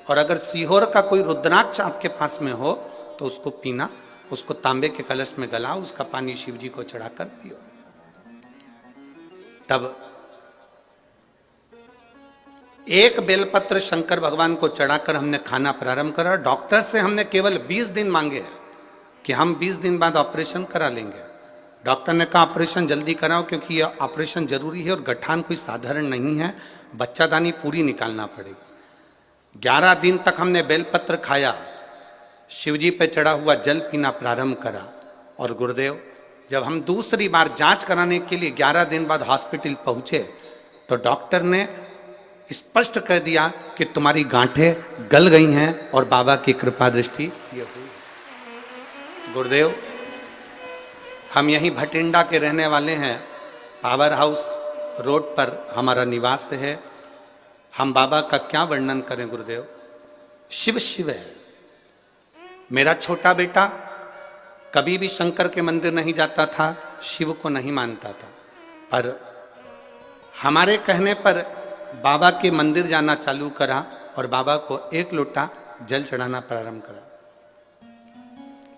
और अगर सीहोर का कोई रुद्राक्ष आपके पास में हो तो उसको पीना, उसको तांबे के कलश में गलाओ, उसका पानी शिवजी को चढ़ाकर पियो। तब एक बेलपत्र शंकर भगवान को चढ़ाकर हमने खाना प्रारंभ करा। डॉक्टर से हमने केवल 20 दिन मांगे हैं कि हम 20 दिन बाद ऑपरेशन करा लेंगे। डॉक्टर ने कहा ऑपरेशन जल्दी कराओ, क्योंकि यह ऑपरेशन जरूरी है और गठान कोई साधारण नहीं है, बच्चादानी पूरी निकालना पड़ेगी। 11 दिन तक हमने बेलपत्र खाया, शिवजी पे चढ़ा हुआ जल पीना प्रारंभ करा। और गुरुदेव, जब हम दूसरी बार जांच कराने के लिए 11 दिन बाद हॉस्पिटल पहुंचे तो डॉक्टर ने स्पष्ट कह दिया कि तुम्हारी गांठें गल गई हैं और बाबा की कृपा दृष्टि ये हुई। गुरुदेव, हम यहीं भटिंडा के रहने वाले हैं। पावर हाउस रोड पर हमारा निवास है। हम बाबा का क्या वर्णन करें गुरुदेव? शिव शिव है, मेरा छोटा बेटा कभी भी शंकर के मंदिर नहीं जाता था, शिव को नहीं मानता था, पर हमारे कहने पर बाबा के मंदिर जाना चालू करा और बाबा को 1 लोटा जल चढ़ाना प्रारंभ करा।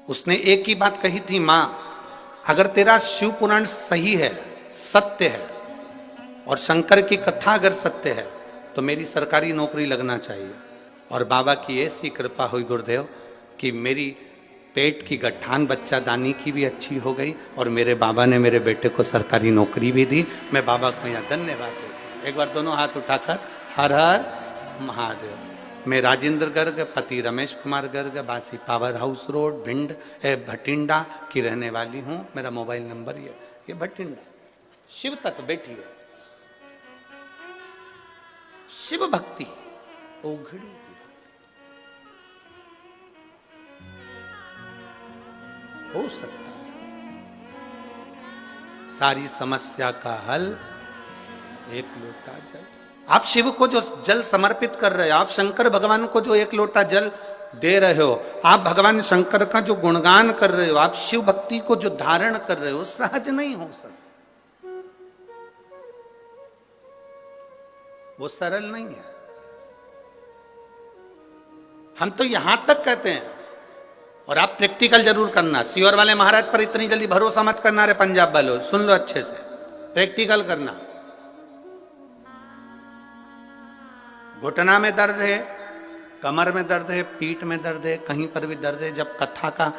उसने एक ही बात कही थी, मां अगर तेरा शिव पुराण सही है, सत्य है, और शंकर की कथा अगर सत्य है तो मेरी सरकारी नौकरी लगना चाहिए। और बाबा की ऐसी कृपा हुई गुरुदेव कि मेरी पेट की गठान बच्चा दानी की भी अच्छी हो गई और मेरे बाबा ने मेरे बेटे को सरकारी नौकरी भी दी। मैं बाबा को यहाँ धन्यवाद देता हूँ। एक बार दोनों हाथ उठाकर हर हर महादेव। मैं राजेंद्र गर्ग, पति रमेश कुमार गर्ग, बासी power house road, Bhind Bathinda की रहने वाली हूँ। मेरा मोबाइल नंबर ये भटिंडा। शिव तत्व बेटी है, शिव भक्ति ओघड़ी हो सकता है। सारी समस्या का हल 1 लोटा जल। आप शिव को जो जल समर्पित कर रहे हो, आप शंकर भगवान को जो 1 लोटा जल दे रहे हो, आप भगवान शंकर का जो गुणगान कर रहे हो, आप शिव भक्ति को जो धारण कर रहे हो, सहज नहीं हो सकता, वो सरल नहीं है। हम तो यहां तक कहते हैं, और आप प्रैक्टिकल जरूर करना। सीहोर वाले महाराज पर इतनी जल्दी भरोसा मत करना रे पंजाब वालों, सुन लो अच्छे से, प्रैक्टिकल करना। घुटना में दर्द है, कमर में दर्द है, पीठ में दर्द है, कहीं पर भी दर्द है, जब कथा का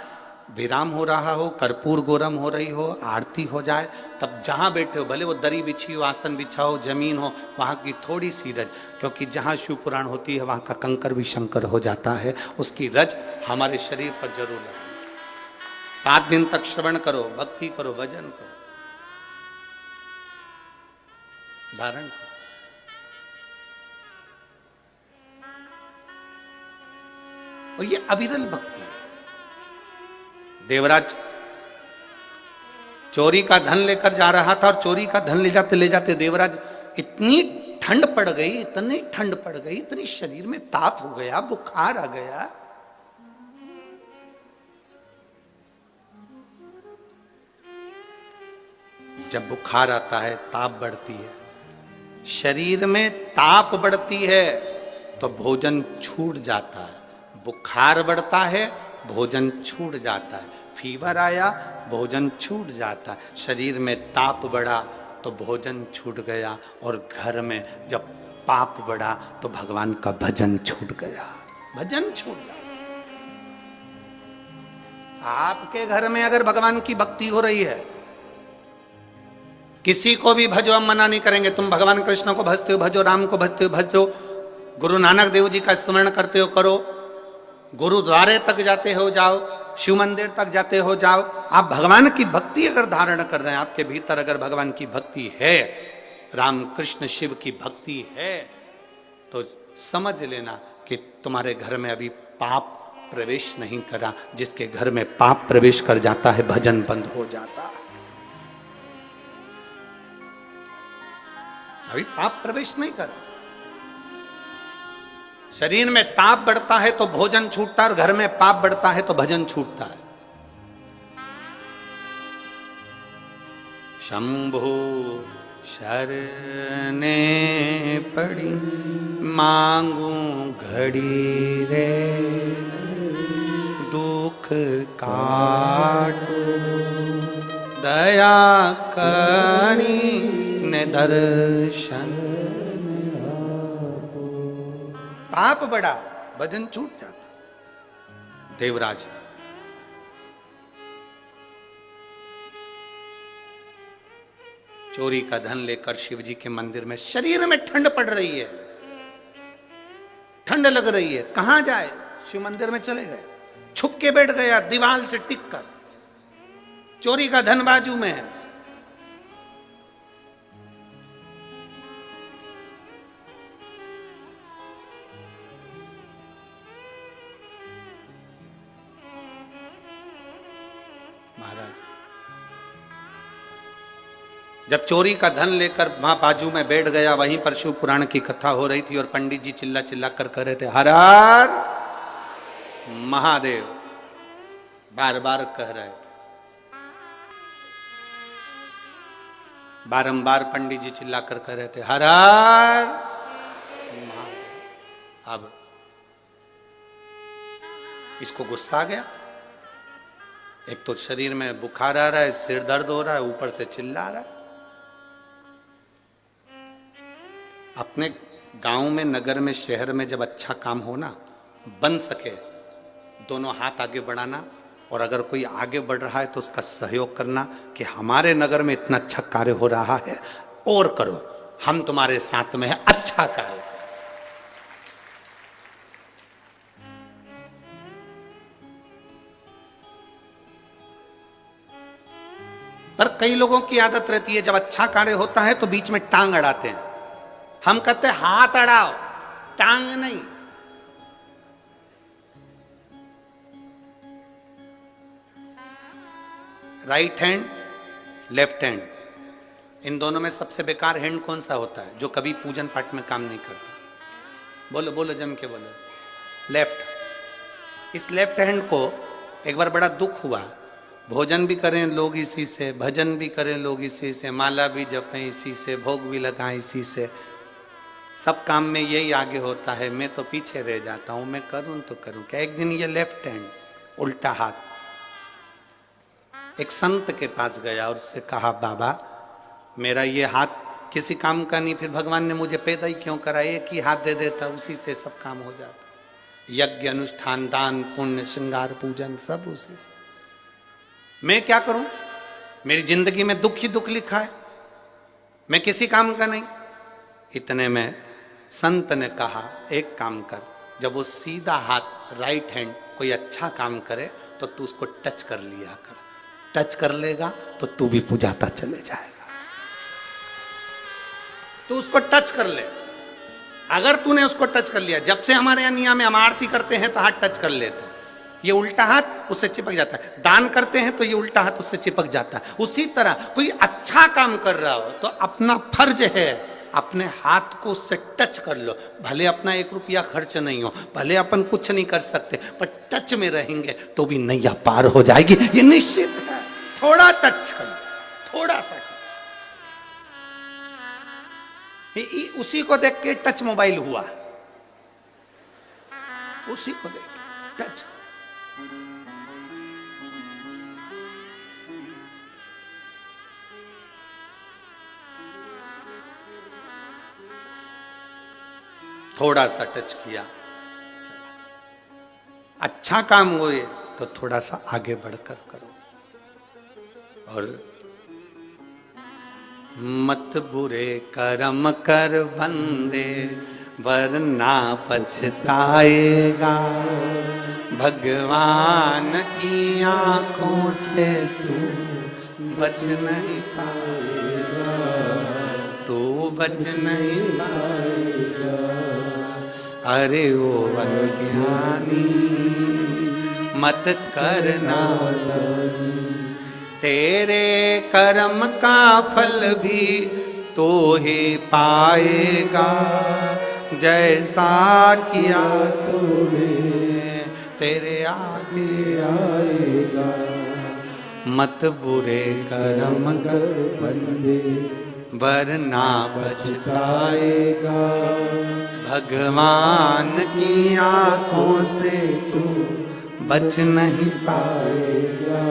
विराम हो रहा हो, कर्पूर गोरम हो रही हो, आरती हो जाए, तब जहां बैठे हो, भले वो दरी बिछी हो, आसन बिछा हो, जमीन हो, वहां की थोड़ी सी रज, क्योंकि जहां शिव पुराण होती है वहां का कंकर भी शंकर हो जाता है, उसकी रज हमारे शरीर पर जरूर लगे। 7 दिन तक श्रवण करो, भक्ति करो, भजन करो, धारण करो। और ये अविरल भक्ति है। देवराज चोरी का धन लेकर जा रहा था और चोरी का धन ले जाते देवराज इतनी ठंड पड़ गई, इतनी ठंड पड़ गई, इतनी शरीर में ताप हो गया, बुखार आ गया। जब बुखार आता है, ताप बढ़ती है, शरीर में ताप बढ़ती है तो भोजन छूट जाता है। बुखार बढ़ता है, भोजन छूट जाता है। फीवर आया, भोजन छूट जाता है। शरीर में ताप बढ़ा तो भोजन छूट गया, और घर में जब पाप बढ़ा तो भगवान का भजन छूट गया, भजन छूट गया। आपके घर में अगर भगवान की भक्ति हो रही है, किसी को भी भजो, हम मना नहीं करेंगे। तुम भगवान कृष्ण को भजते हो, भजो, राम को भजते हो, भजो, गुरु नानक देव जी का स्मरण करते हो, करो, गुरुद्वारे तक जाते हो, जाओ, शिव मंदिर तक जाते हो, जाओ। आप भगवान की भक्ति अगर धारण कर रहे हैं, आपके भीतर अगर भगवान की भक्ति है, राम कृष्ण शिव की भक्ति है, तो समझ लेना कि तुम्हारे घर में अभी पाप प्रवेश नहीं करा। जिसके घर में पाप प्रवेश कर जाता है, भजन बंद हो जाता है। अभी पाप प्रवेश नहीं करा। शरीर में ताप बढ़ता है तो भोजन छूटता है, और घर में पाप बढ़ता है तो भजन छूटता है। शंभो शरणे पड़ी मांगू घड़ी रे, दुख काटो दया करी ने दर्शन। पाप बढ़ा, भजन छूट जाता। देवराज चोरी का धन लेकर शिवजी के मंदिर में, शरीर में ठंड पड़ रही है, ठंड लग रही है, कहां जाए? शिव मंदिर में चले गए, छुप के बैठ गया दीवार से टिक कर। चोरी का धन बाजू में है। महाराज जब चोरी का धन लेकर वहां बाजू में बैठ गया, वहीं पर शिव पुराण की कथा हो रही थी और पंडित जी चिल्ला चिल्ला कर कह रहे थे, हर हर महादेव। बार बार कह रहे थे। बारंबार पंडित जी चिल्लाकर कह रहे थे हर हर महादेव। अब इसको गुस्सा आ गया। एक तो शरीर में बुखार आ रहा है, सिर दर्द हो रहा है, ऊपर से चिल्ला रहा है। अपने गांव में, नगर में, शहर में जब अच्छा काम हो ना, बन सके, दोनों हाथ आगे बढ़ाना, और अगर कोई आगे बढ़ रहा है तो उसका सहयोग करना कि हमारे नगर में इतना अच्छा कार्य हो रहा है और करो, हम तुम्हारे साथ में है, अच्छा कार्य। पर कई लोगों की आदत रहती है जब अच्छा कार्य होता है तो बीच में टांग अड़ाते हैं। हम कहते हैं हाथ अड़ाओ, टांग नहीं। राइट हैंड, लेफ्ट हैंड, इन दोनों में सबसे बेकार हैंड कौन सा होता है? जो कभी पूजन पाठ में काम नहीं करता। बोलो बोलो, जम के बोलो। लेफ्ट। इस लेफ्ट हैंड को एक बार बड़ा दुख हुआ। भोजन भी करें लोग इसी से, भजन भी करें लोग इसी से, माला भी जपें इसी से, भोग भी लगाएं इसी से, सब काम में यही आगे होता है, मैं तो पीछे रह जाता हूं, मैं करूं तो करूं क्या। एक दिन ये लेफ्ट हैंड, उल्टा हाथ, एक संत के पास गया और उससे कहा बाबा मेरा ये हाथ किसी काम का नहीं, फिर भगवान ने मुझे पैदा ही क्यों करा, एक ही हाथ दे देता, उसी से सब काम हो जाता, यज्ञ अनुष्ठान दान पुण्य श्रृंगार पूजन सब उसी से, मैं क्या करूं, मेरी जिंदगी में दुख ही दुख लिखा है, मैं किसी काम का नहीं। इतने में संत ने कहा एक काम कर, जब वो सीधा हाथ राइट हैंड कोई अच्छा काम करे तो तू उसको टच कर लिया कर, टच कर लेगा तो तू भी पूजाता चले जाएगा। तू उसको टच कर ले। अगर तूने उसको टच कर लिया, जब से हमारे यहाँ नियम में हम आरती करते हैं तो हाथ टच कर लेते हैं, ये उल्टा हाथ उससे चिपक जाता है, दान करते हैं तो ये उल्टा हाथ उससे चिपक जाता है। उसी तरह कोई अच्छा काम कर रहा हो तो अपना फर्ज है अपने हाथ को उससे टच कर लो, भले अपना 1 रुपया खर्च नहीं हो, भले अपन कुछ नहीं कर सकते, पर टच में रहेंगे तो भी नैया पार हो जाएगी, ये निश्चित है। थोड़ा टच कर लो, थोड़ा सा। उसी को देख के टच मोबाइल हुआ, उसी को देख के टच। थोड़ा सा टच किया, अच्छा काम हुए तो थोड़ा सा आगे बढ़कर करो। और मत बुरे कर्म कर बंदे वरना पछताएगा, भगवान की आंखों से तू बच नहीं पाएगा, तू बच नहीं पाएगा। अरे ओ अज्ञानी मत करना, तेरे कर्म का फल भी तो ही पाएगा, जैसा किया तूने तेरे आगे आएगा। मत बुरे कर्म कर बंदे वरना पछताएगा, भगवान की आंखों से तू बच नहीं पाएगा,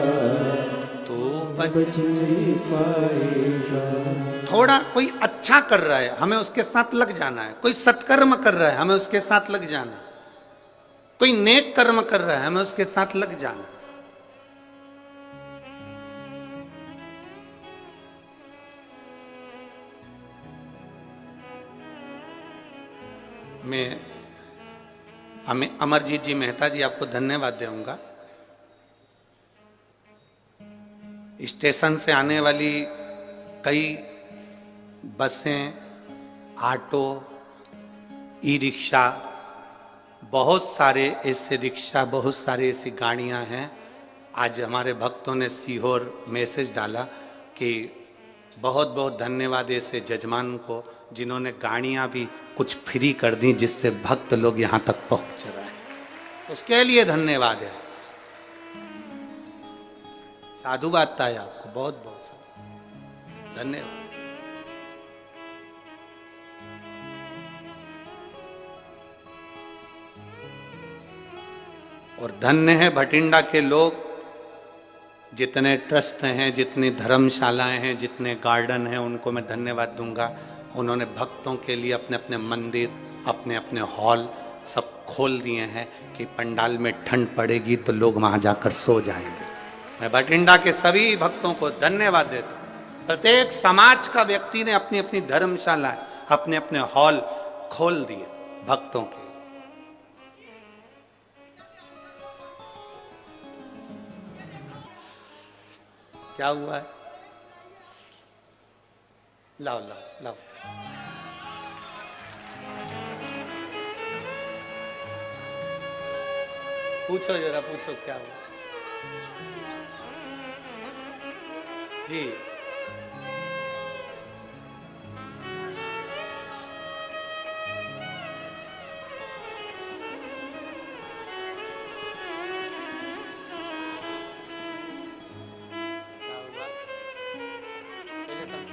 तू बच नहीं पाएगा। थोड़ा कोई अच्छा कर रहा है हमें उसके साथ लग जाना है, कोई सत्कर्म कर रहा है हमें उसके साथ लग जाना है, कोई नेक कर्म कर रहा है हमें उसके साथ लग जाना है। मैं अमरजीत जी मेहता जी आपको धन्यवाद दूंगा। स्टेशन से आने वाली कई बसें, ऑटो, ई रिक्शा, बहुत सारे ऐसे रिक्शा, बहुत सारे ऐसी गाड़ियां हैं। आज हमारे भक्तों ने सीहोर मैसेज डाला कि बहुत बहुत धन्यवाद ऐसे जजमान को जिन्होंने गाड़ियां भी कुछ फ्री कर दी जिससे भक्त लोग यहां तक पहुंच रहे हैं, उसके लिए धन्यवाद है। साधुवादता है आपको, बहुत बहुत धन्यवाद। और धन्य है भटिंडा के लोग, जितने ट्रस्ट हैं, जितनी धर्मशालाएं हैं, जितने गार्डन हैं, उनको मैं धन्यवाद दूंगा। उन्होंने भक्तों के लिए अपने अपने मंदिर, अपने अपने हॉल सब खोल दिए हैं कि पंडाल में ठंड पड़ेगी तो लोग वहां जाकर सो जाएंगे। मैं भटिंडा के सभी भक्तों को धन्यवाद देता हूँ। प्रत्येक समाज का व्यक्ति ने अपनी अपनी धर्मशाला, अपने अपने हॉल खोल दिए भक्तों के। क्या हुआ है? लाओ लाओ लाओ। पूछो जरा, पूछो क्या हुआ जी?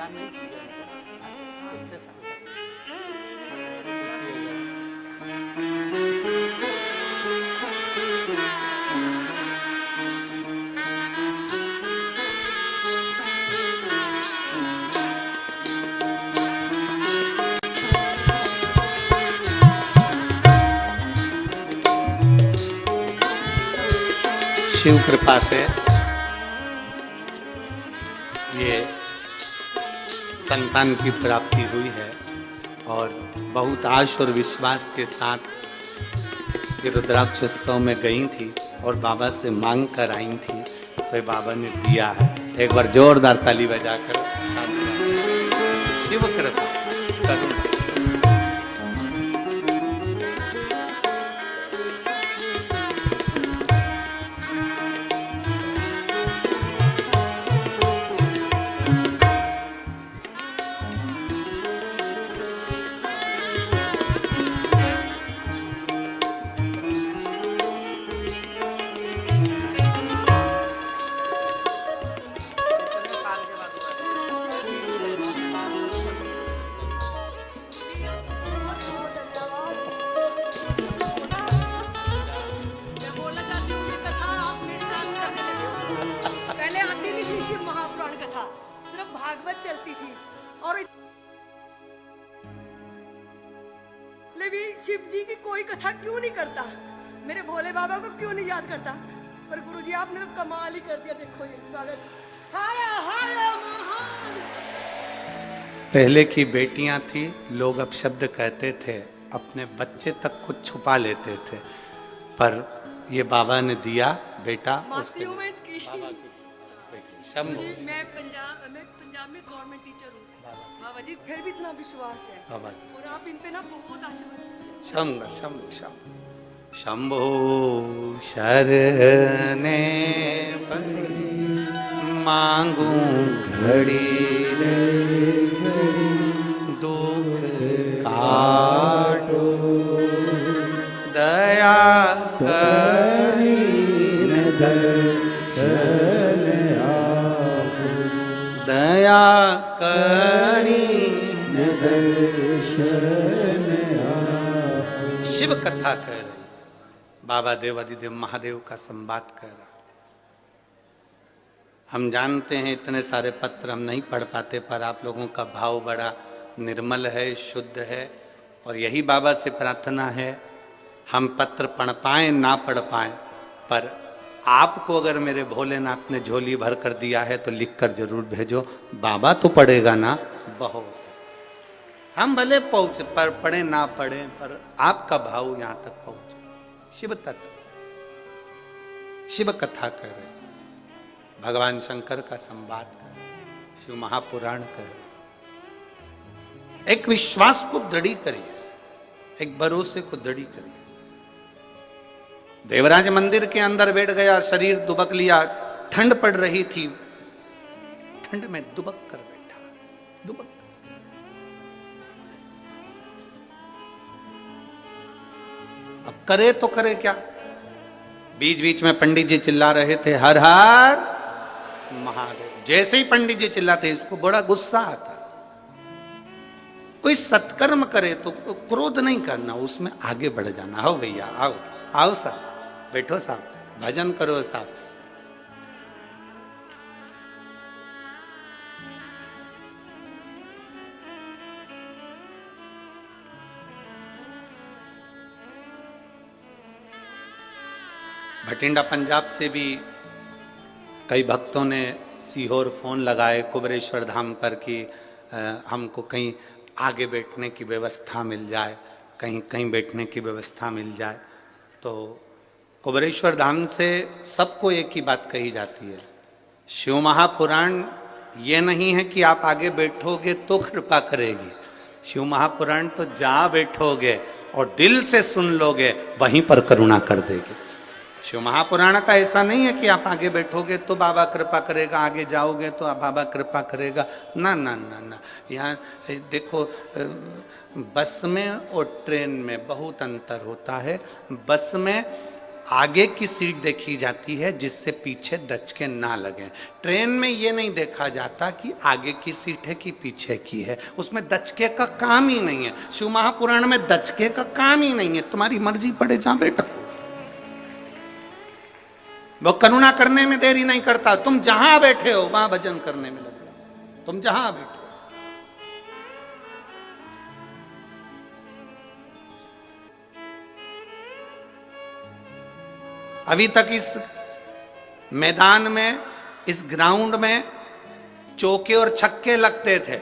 नहीं शिव कृपा से ये संतान की प्राप्ति हुई है और बहुत आश और विश्वास के साथ ये रुद्राक्षोत्सव में गई थी और बाबा से मांग कर आई थी, तो बाबा ने दिया है। एक बार जोरदार ताली बजाकर शिव कृपा करूं। भागवत चलती थी और लेकिन शिव जी की कोई कथा क्यों नहीं करता, मेरे भोले बाबा को क्यों नहीं याद करता। पर गुरुजी आपने तो कमाल ही कर दिया। देखो ये स्वागत। पहले की बेटियां थी, लोग अपशब्द कहते थे, अपने बच्चे तक कुछ छुपा लेते थे, पर ये बाबा ने दिया बेटा। उसके शंभू, मैं पंजाब में गवर्नमेंट टीचर हूँ बाबा जी, फिर भी इतना विश्वास है बाबा जी, और आप इन पे ना बहुत आशीर्वाद। शंभू शंभू शंभू शंभू शरणे मांगू घड़ी रे दुख काटो दया करी दर्शन दया करी दर्शन। शिव कथा कह रहे, बाबा देवादिदेव महादेव का संवाद कर रहा। हम जानते हैं इतने सारे पत्र हम नहीं पढ़ पाते, पर आप लोगों का भाव बड़ा निर्मल है, शुद्ध है, और यही बाबा से प्रार्थना है हम पत्र पढ़ पाए ना पढ़ पाए, पर आपको अगर मेरे भोलेनाथ ने झोली भर कर दिया है तो लिख कर जरूर भेजो। बाबा तो पढ़ेगा ना बहुत, हम भले पहुंच पर पढ़े ना पढ़े, पर आपका भाव यहां तक पहुंचे। शिव तत्व, शिव कथा कर रहे, भगवान शंकर का संवाद कर रहे, शिव महापुराण कर रहे। एक विश्वास को दृढ़ी करिए, एक भरोसे को दृढ़ी करिए। देवराज मंदिर के अंदर बैठ गया, शरीर दुबक लिया, ठंड पड़ रही थी, ठंड में दुबक कर बैठा, दुबक। अब करे तो करे क्या? बीच बीच में पंडित जी चिल्ला रहे थे हर हर महादेव। जैसे ही पंडित जी चिल्लाते इसको बड़ा गुस्सा आता। कोई सत्कर्म करे तो क्रोध नहीं करना, उसमें आगे बढ़ जाना। आओ भैया आओ, आओ साहब, बैठो साहब, भजन करो साहब। भटिंडा पंजाब से भी कई भक्तों ने सीहोर फोन लगाए कुबेरेश्वर धाम पर कि हमको कहीं आगे बैठने की व्यवस्था मिल जाए, कहीं कहीं बैठने की व्यवस्था मिल जाए। तो कुबेरेश्वर धाम से सबको एक ही बात कही जाती है, शिव महापुराण ये नहीं है कि आप आगे बैठोगे तो कृपा करेगी। शिव महापुराण तो जहाँ बैठोगे और दिल से सुन लोगे वहीं पर करुणा कर देगी। शिव महापुराण का ऐसा नहीं है कि आप आगे बैठोगे तो बाबा कृपा करेगा, आगे जाओगे तो बाबा कृपा करेगा। ना ना ना ना, यहाँ देखो बस में और ट्रेन में बहुत अंतर होता है। बस में आगे की सीट देखी जाती है जिससे पीछे दचके ना लगे। ट्रेन में ये नहीं देखा जाता कि आगे की सीट है कि पीछे की है, उसमें दचके का काम ही नहीं है। शिव महापुराण में दचके का काम ही नहीं है, तुम्हारी मर्जी पड़े जहां बैठो। वो करुणा करने में देरी नहीं करता, तुम जहां बैठे हो वहां भजन करने में लग जाओ, तुम जहां बैठे हो। अभी तक इस मैदान में, इस ग्राउंड में चौके और छक्के लगते थे।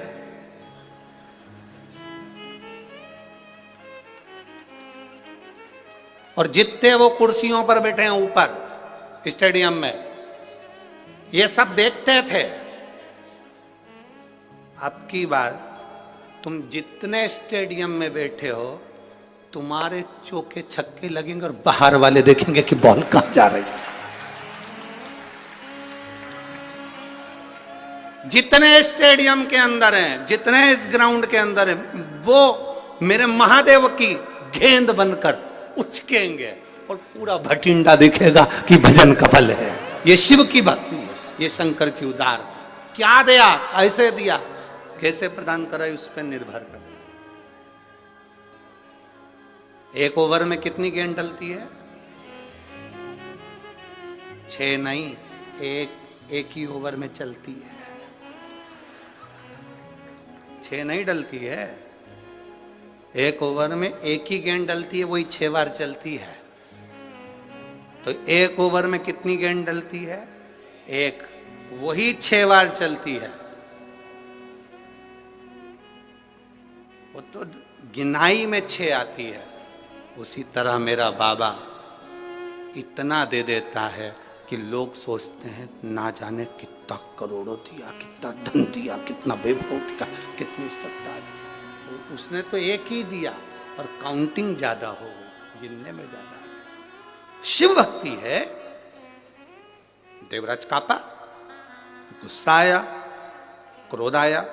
और जितने वो कुर्सियों पर बैठे हैं ऊपर स्टेडियम में, ये सब देखते थे। अब की बार तुम जितने स्टेडियम में बैठे हो तुम्हारे चौके छक्के लगेंगे और बाहर वाले देखेंगे कि बॉल कहां जा रही है। जितने स्टेडियम के अंदर हैं, जितने इस ग्राउंड के अंदर हैं, वो मेरे महादेव की गेंद बनकर उचकेंगे और पूरा भटिंडा दिखेगा कि भजन कपल है। ये शिव की भक्ति है, ये शंकर की उदार। क्या दिया, ऐसे दिया, कैसे प्रदान करा उस पर निर्भर कर। एक ओवर में कितनी गेंद डलती है? 6 नहीं, एक ही ओवर में चलती है। 6 नहीं डलती है, एक ओवर में एक ही गेंद डलती है, वही 6 बार चलती है। तो एक ओवर में कितनी गेंद डलती है? एक, वही 6 बार चलती है। वो तो गिनाई में 6 आती है। उसी तरह मेरा बाबा इतना दे देता है कि लोग सोचते हैं ना जाने कितना करोड़ों दिया, कितना धन दिया, कितना वैभव दिया, कितनी सत्ता दी। उसने तो एक ही दिया, पर काउंटिंग ज्यादा हो, गिनने में ज्यादा। शिव भक्ति है। देवराज कापा, गुस्सा आया, क्रोध आया।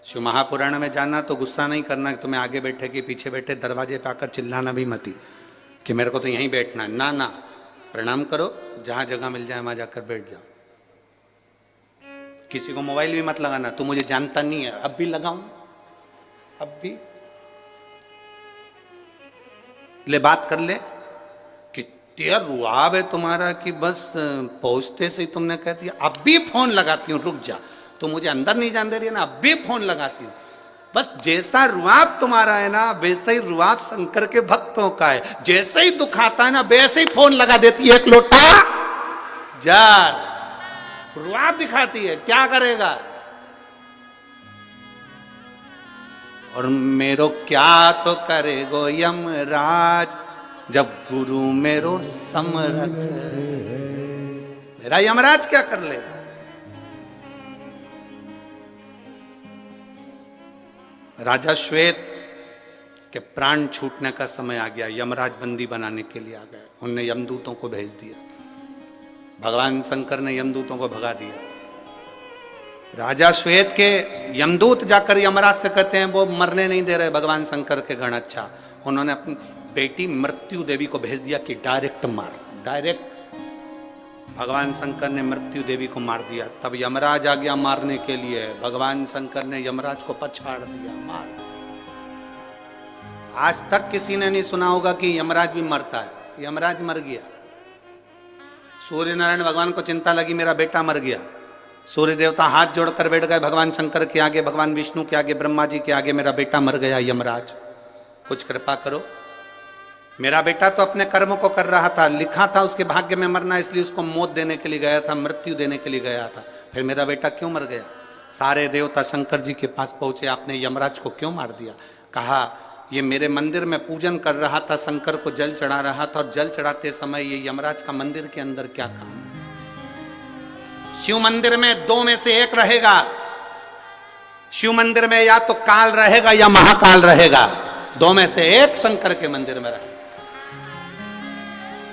शिव महापुराण में जाना तो गुस्सा नहीं करना कि तुम्हें आगे बैठे कि पीछे बैठे, दरवाजे पे आकर चिल्लाना भी मती कि मेरे को तो यहीं बैठना है। ना ना, प्रणाम करो, जहां जगह मिल जाए वहां जाकर बैठ जाओ। किसी को मोबाइल भी मत लगाना, तू मुझे जानता नहीं है, अब भी लगाऊं, अब भी ले बात कर ले। कितना रुआब है तुम्हारा कि बस पहुंचते से ही तुमने कह दिया अब भी फोन लगाती हूँ, रुक जा, तो मुझे अंदर नहीं जान दे रही है ना, अब भी फोन लगाती हूँ। बस जैसा रुआब तुम्हारा है ना, वैसे ही रुआब शंकर के भक्तों का है। जैसे ही दुख आता है ना, वैसे ही फोन लगा देती है, एक लोटा जा, रुआब दिखाती है। क्या करेगा? और मेरो क्या तो करेगो यमराज, जब गुरु मेरो समरथ। मेरा यमराज क्या कर ले? राजा श्वेत के प्राण छूटने का समय आ गया, यमराज बंदी बनाने के लिए आ गए। उनने यमदूतों को भेज दिया, भगवान शंकर ने यमदूतों को भगा दिया। राजा श्वेत के यमदूत जाकर यमराज से कहते हैं वो मरने नहीं दे रहे भगवान शंकर के गण। अच्छा, उन्होंने अपनी बेटी मृत्यु देवी को भेज दिया कि डायरेक्ट मार, डायरेक्ट भगवान शंकर ने मृत्यु देवी को मार दिया, तब यमराज आ गया मारने के लिए। भगवान शंकर ने यमराज को पछाड़ दिया, मार। आज तक किसी ने नहीं सुना होगा कि यमराज भी मरता है। यमराज मर गया। सूर्य नारायण भगवान को चिंता लगी मेरा बेटा मर गया। सूर्य देवता हाथ जोड़कर बैठ गए भगवान शंकर के आगे, भगवान विष्णु के आगे, ब्रह्मा जी के आगे, मेरा बेटा मर गया यमराज, कुछ कृपा करो। मेरा बेटा तो अपने कर्म को कर रहा था, लिखा था उसके भाग्य में मरना, इसलिए उसको मौत देने के लिए गया था, मृत्यु देने के लिए गया था। फिर मेरा बेटा क्यों मर गया? सारे देवता शंकर जी के पास पहुंचे, आपने यमराज को क्यों मार दिया? कहा ये मेरे मंदिर में पूजन कर रहा था, शंकर को जल चढ़ा रहा था, और जल चढ़ाते समय ये यमराज का मंदिर के अंदर क्या काम? शिव मंदिर में दो में से एक रहेगा। शिव मंदिर में या तो काल रहेगा या महाकाल रहेगा, दो में से एक शंकर के मंदिर में रहेगा।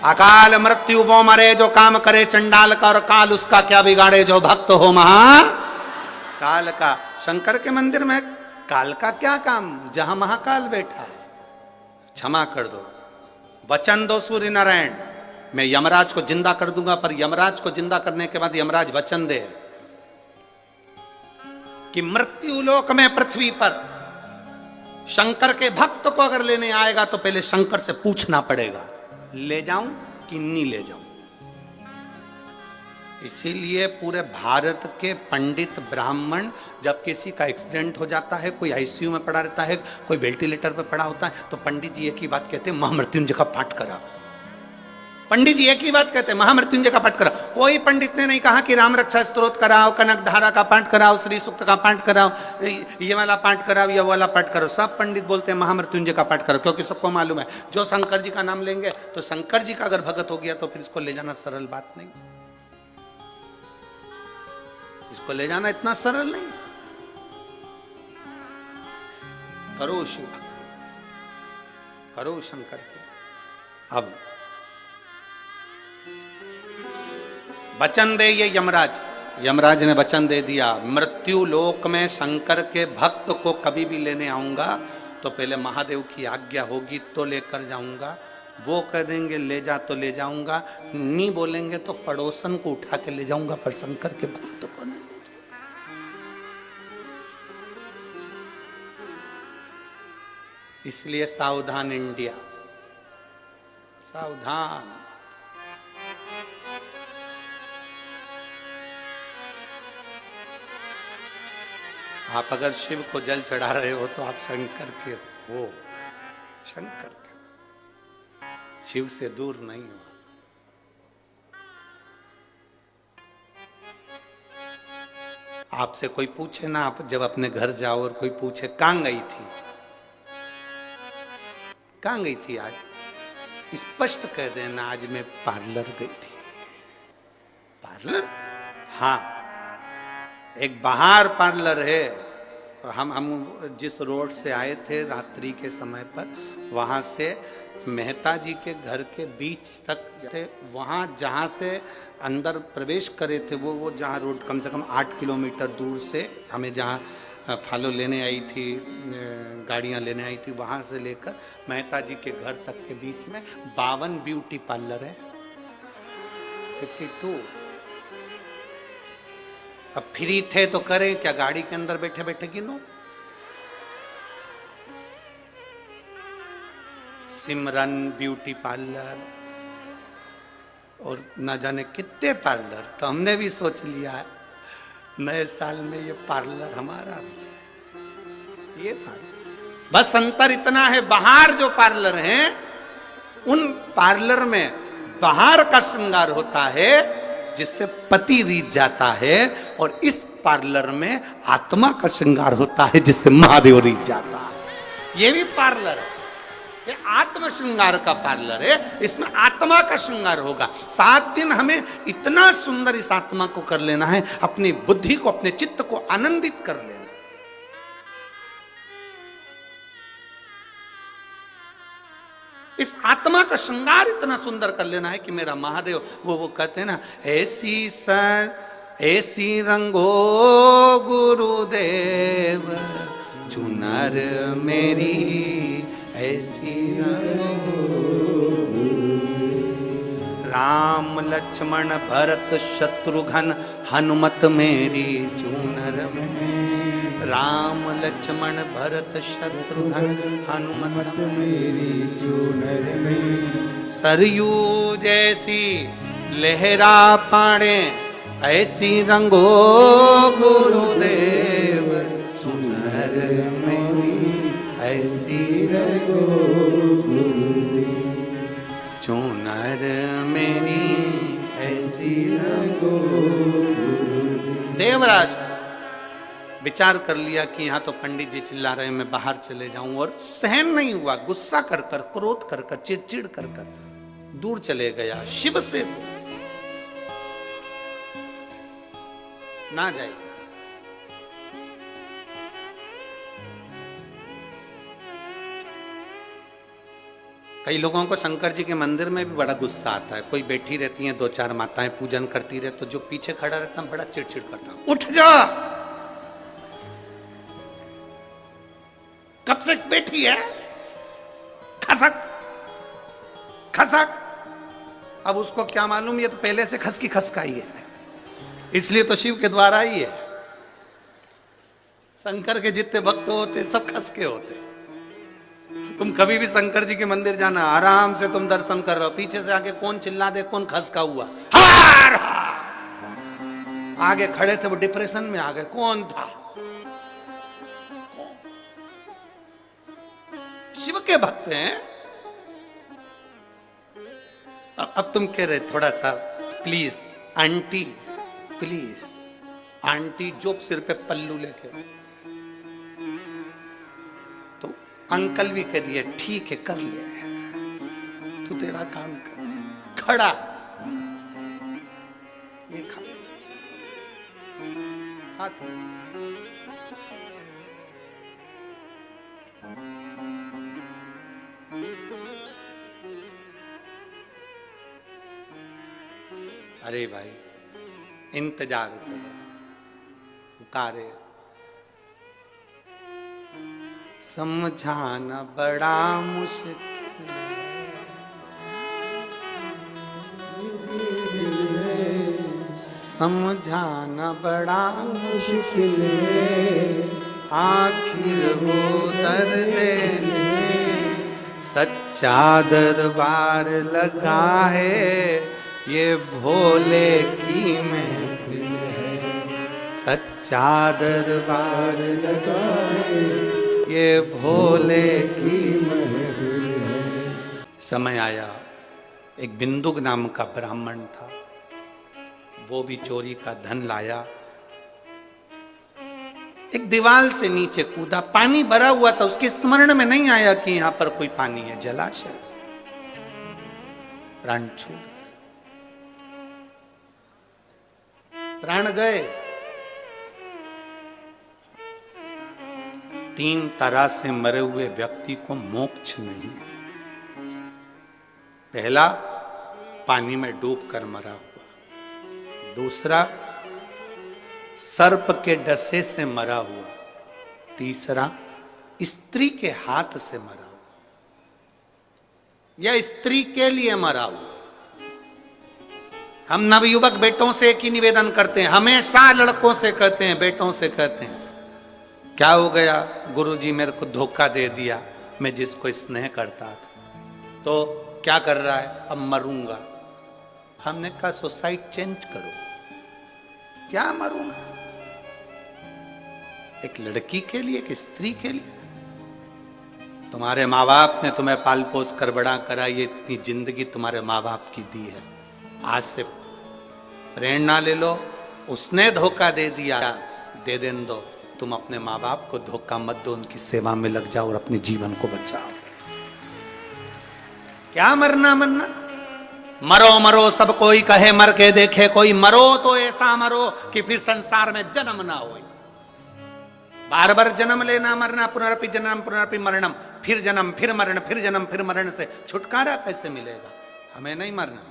अकाल मृत्यु वो मरे जो काम करे चंडाल का, और काल उसका क्या बिगाड़े जो भक्त हो महाकाल का। शंकर के मंदिर में काल का क्या काम, जहां महाकाल बैठा है। क्षमा कर दो, वचन दो सूर्य नारायण, मैं यमराज को जिंदा कर दूंगा, पर यमराज को जिंदा करने के बाद यमराज वचन दे कि मृत्यु लोक में पृथ्वी पर शंकर के भक्त को अगर लेने आएगा तो पहले शंकर से पूछना पड़ेगा ले जाऊं कि नहीं ले जाऊं। इसीलिए पूरे भारत के पंडित ब्राह्मण जब किसी का एक्सीडेंट हो जाता है, कोई आईसीयू में पड़ा रहता है, कोई वेंटिलेटर पे पड़ा होता है, तो पंडित जी एक ही बात कहते हैं, महामृत्युंजय का पाठ करा। पंडित जी एक ही बात कहते हैं, महामृत्युंजय का पाठ करा। कोई पंडित ने नहीं कहा कि राम रक्षा स्तोत्र कराओ, कनक धारा का पाठ कराओ, श्री सूक्त का पाठ कराओ, ये वाला पाठ कराओ, ये वाला पाठ करो। सब पंडित बोलते हैं महामृत्युंजय का पाठ करो, क्योंकि सबको मालूम है जो शंकर जी का नाम लेंगे तो शंकर जी का अगर भगत हो गया तो फिर इसको ले जाना सरल बात नहीं, इसको ले जाना इतना सरल नहीं। करो शिव, करो शंकर की। अब वचन दे ये यमराज, यमराज ने वचन दे दिया, मृत्यु लोक में शंकर के भक्त को कभी भी लेने आऊंगा तो पहले महादेव की आज्ञा होगी तो लेकर जाऊंगा। वो कह देंगे ले जा तो ले जाऊंगा, नहीं बोलेंगे तो पड़ोसन को उठा के ले जाऊंगा, पर शंकर के भक्त को नहीं। इसलिए सावधान इंडिया, सावधान। आप अगर शिव को जल चढ़ा रहे हो तो आप शंकर के हो, शंकर के, शिव से दूर नहीं हो। आपसे कोई पूछे ना, आप जब अपने घर जाओ और कोई पूछे कहां गई थी, कहां गई थी आज, स्पष्ट कह देना आज मैं पार्लर गई थी। पार्लर? हाँ, एक बाहर पार्लर है। हम जिस रोड से आए थे रात्रि के समय पर, वहां से मेहता जी के घर के बीच तक थे, वहां जहां से अंदर प्रवेश करे थे वो जहां रोड कम से कम 8 किलोमीटर दूर से हमें जहां फॉलो लेने आई थी, गाड़ियां लेने आई थी, वहां से लेकर मेहता जी के घर तक के बीच में 52 ब्यूटी पार्लर है। 52। अब फ्री थे तो करें क्या, गाड़ी के अंदर बैठे बैठे गिनो। सिमरन ब्यूटी पार्लर और ना जाने कितने पार्लर, तो हमने भी सोच लिया है नए साल में ये पार्लर हमारा, ये पार्लर। बस अंतर इतना है, बाहर जो पार्लर हैं उन पार्लर में बाहर का श्रृंगार होता है जिससे पति रीझ जाता है, और इस पार्लर में आत्मा का श्रृंगार होता है जिससे महादेव रीझ जाता है। ये भी पार्लर है, ये आत्म श्रृंगार का पार्लर है, इसमें आत्मा का श्रृंगार होगा। 7 दिन हमें इतना सुंदर इस आत्मा को कर लेना है, अपनी बुद्धि को, अपने चित्त को आनंदित कर लेना। इस आत्मा का श्रृंगार इतना सुंदर कर लेना है कि मेरा महादेव, वो कहते हैं ना, ऐसी रंगो गुरुदेव चुनर मेरी, ऐसी रंगो राम लक्ष्मण भरत शत्रुघ्न हनुमत मेरी चूनर में। राम लक्ष्मण भरत शत्रुघ्न हनुमत मेरी चूनर में। सरयू जैसी लहरा पाड़े ऐसी रंगो गुरुदेव चुनर मेरी ऐसी रंगो गुरुदेव चुनर मेरी ऐसी रंगो गुरुदेव। देवराज विचार कर लिया कि यहाँ तो पंडित जी चिल्ला रहे हैं, मैं बाहर चले जाऊं, और सहन नहीं हुआ, गुस्सा कर कर, क्रोध कर कर, चिड़चिड़ कर कर दूर चले गया। शिव से ना जाए। कई लोगों को शंकर जी के मंदिर में भी बड़ा गुस्सा आता है। कोई बैठी रहती हैं, दो चार माताएं पूजन करती रहे, तो जो पीछे खड़ा रहता है बड़ा चिड़चिड़ करता है, उठ जा, कब से बैठी है, खसक खसक। अब उसको क्या मालूम, ये तो पहले से खस की खसकाई है, इसलिए तो शिव के द्वारा ही है। शंकर के जितने भक्त होते सब खस के होते। तुम कभी भी शंकर जी के मंदिर जाना, आराम से तुम दर्शन कर रहे हो, पीछे से आके कौन चिल्ला दे, कौन खसका हुआ, हार हार। आगे खड़े थे वो डिप्रेशन में आ गए, कौन था? शिव के भक्त हैं। अब तुम कह रहे थोड़ा सा प्लीज आंटी, प्लीज आंटी, जो सिर पे पल्लू लेके, तो अंकल भी कह दिए ठीक है कर ले, तू तेरा काम कर, खड़ा ये खा हाथ। अरे भाई इंतजार कर, पुकारे, समझाना बड़ा मुश्किल है, समझाना बड़ा मुश्किल है, आखिर वो दर्द सच्चा दरबार लगा है, ये भोले की महफिल है, सच्चा दरबार लगा है, ये भोले की महफिल है। समय आया, एक बिंदुक नाम का ब्राह्मण था, वो भी चोरी का धन लाया, एक दीवार से नीचे कूदा, पानी भरा हुआ था, उसके स्मरण में नहीं आया कि यहां पर कोई पानी है, जलाशय, प्राण छूट गए, प्राण गए। 3 तरह से मरे हुए व्यक्ति को मोक्ष नहीं। पहला पानी में डूबकर मरा हुआ, दूसरा सर्प के डसे से मरा हुआ, तीसरा स्त्री के हाथ से मरा हुआ या स्त्री के लिए मरा हुआ। हम नवयुवक बेटों से एक ही निवेदन करते हैं, हमेशा लड़कों से कहते हैं, बेटों से कहते हैं, क्या हो गया गुरुजी, मेरे को धोखा दे दिया, मैं जिसको स्नेह करता था तो क्या कर रहा है, अब मरूंगा। हमने कहा सोसाइटी चेंज करो, क्या मरूंगा? एक लड़की के लिए, एक स्त्री के लिए? तुम्हारे माँ बाप ने तुम्हें पाल पोस कर बड़ा करा, ये इतनी जिंदगी तुम्हारे माँ बाप की दी है, आज से प्रेरणा ले लो। उसने धोखा दे दिया, दे देने दो, तुम अपने माँ बाप को धोखा मत दो, उनकी सेवा में लग जाओ और अपने जीवन को बचाओ। क्या मरना मरना, मरो मरो सब कोई कहे, मर के देखे कोई, मरो तो ऐसा मरो कि फिर संसार में जन्म ना हो। बार बार जन्म लेना मरना, पुनरपि जन्म पुनरपि मरणम, फिर जन्म फिर मरण, फिर जन्म फिर मरण से छुटकारा कैसे मिलेगा? हमें नहीं मरना।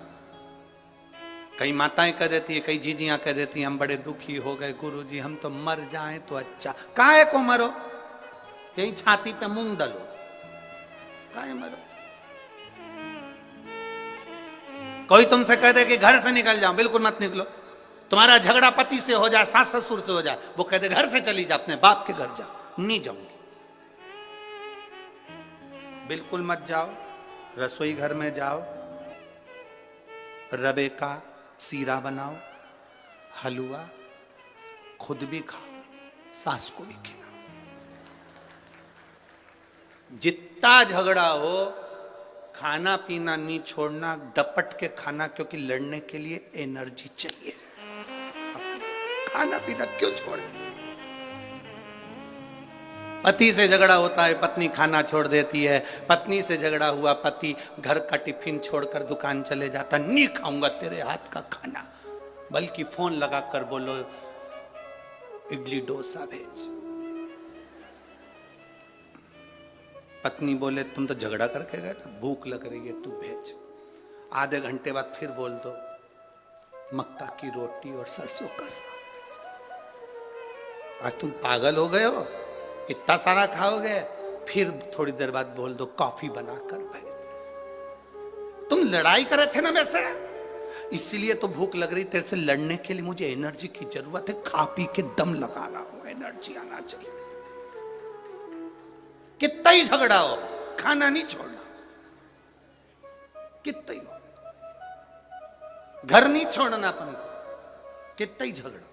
कई माताएं कह देती है, कई जीजियां कह देती हैं, हम बड़े दुखी हो गए गुरुजी, हम तो मर जाएं तो अच्छा। काहे को मरो, यही छाती पे मूंग डलो, काहे मरो? कोई तुमसे कह दे कि घर से निकल जाओ, बिल्कुल मत निकलो। तुम्हारा झगड़ा पति से हो जाए, सास ससुर से हो जाए, वो कह दे घर से चली जा, अपने बाप के घर जा, नहीं जाऊंगी, बिल्कुल मत जाओ। रसोई घर में जाओ, रवे का सीरा बनाओ, हलवा खुद भी खाओ, सास को भी खिलाओ। जितना झगड़ा हो, खाना पीना नहीं छोड़ना, डपट के खाना, क्योंकि लड़ने के लिए एनर्जी चाहिए। खाना पीना क्यों छोड़े? पति से झगड़ा होता है, पत्नी खाना छोड़ देती है। पत्नी से झगड़ा हुआ, पति घर का टिफिन छोड़कर दुकान चले जाता, नहीं खाऊंगा तेरे हाथ का खाना, बल्कि फोन लगाकर बोलो इडली डोसा भेज। पत्नी बोले तुम तो झगड़ा करके गए थे, भूख लग रही है, तू भेज। आधे घंटे बाद फिर बोल दो मक्का की रोटी और सरसों का साग। आज तुम पागल हो गए हो, इतना सारा खाओगे? फिर थोड़ी देर बाद बोल दो कॉफी बनाकर भेज। तुम लड़ाई करे थे ना मेरे से, इसीलिए तो भूख लग रही तेरे से लड़ने के लिए, मुझे एनर्जी की जरूरत है, खा पी के दम लगा रहा हूं, एनर्जी आना चाहिए। कितना ही झगड़ा हो, खाना नहीं छोड़ना, कितना ही हो, घर नहीं छोड़ना अपने को, कितना ही झगड़ा,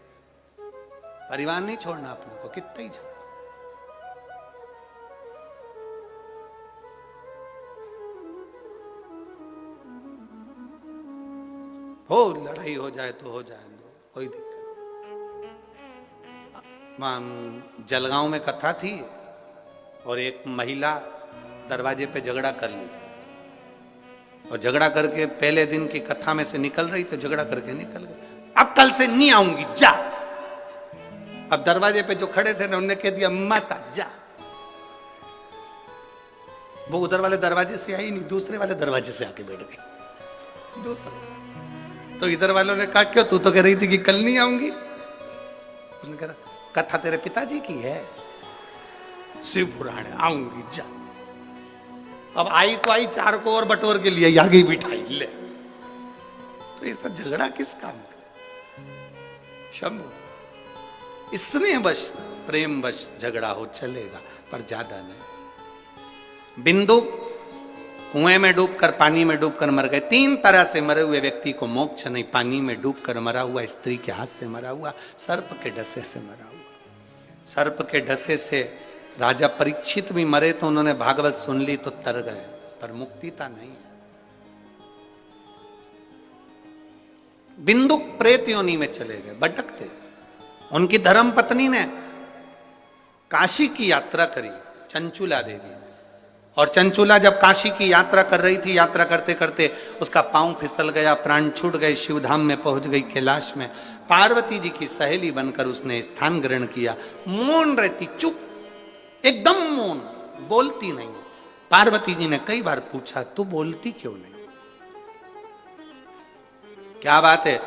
परिवार नहीं छोड़ना अपने को, कितना ही झगड़ा। हो लड़ाई हो जाए तो हो जाए दो, कोई दिक्कत। वहां जलगांव में कथा थी और एक महिला दरवाजे पे झगड़ा कर ली, और झगड़ा करके पहले दिन की कथा में से निकल रही तो झगड़ा करके निकल गई। अब कल से नहीं आऊंगी, जा। अब दरवाजे पे जो खड़े थे ना, उन्होंने कह दिया मत आ, जा। वो उधर वाले दरवाजे से आई नहीं, दूसरे वाले दरवाजे से आके बैठ गई। दूसरे तो इधर वालों ने कहा क्यों, तू तो कह रही थी कि कल नहीं आऊंगी। उसने कहा कथा तेरे पिताजी की है, शिव पुराण है, आऊंगी, जा। अब आई तो आई, चार को और बटोर के लिए आगे बिठाई ले। तो ये सब झगड़ा किस काम का? शंभु स्नेह वश प्रेम वश झगड़ा हो चलेगा, पर ज्यादा नहीं। बिंदु कुएं में डूबकर, पानी में डूबकर मर गए। 3 तरह से मरे हुए व्यक्ति को मोक्ष नहीं, पानी में डूबकर मरा हुआ, स्त्री के हाथ से मरा हुआ, सर्प के डसे से मरा हुआ। सर्प के डसे से राजा परीक्षित भी मरे तो उन्होंने भागवत सुन ली तो तर गए, पर मुक्तिता नहीं है। बिंदु प्रेत योनि में चले गए, भटकते। उनकी धर्म पत्नी ने काशी की यात्रा करी, चंचुला देवी। और चंचुला जब काशी की यात्रा कर रही थी, यात्रा करते करते उसका पांव फिसल गया, प्राण छूट गए, शिवधाम में पहुंच गई, कैलाश में। पार्वती जी की सहेली बनकर उसने स्थान ग्रहण किया। मौन रहती, चुप, एकदम मौन, बोलती नहीं। पार्वती जी ने कई बार पूछा तू बोलती क्यों नहीं, क्या बात है,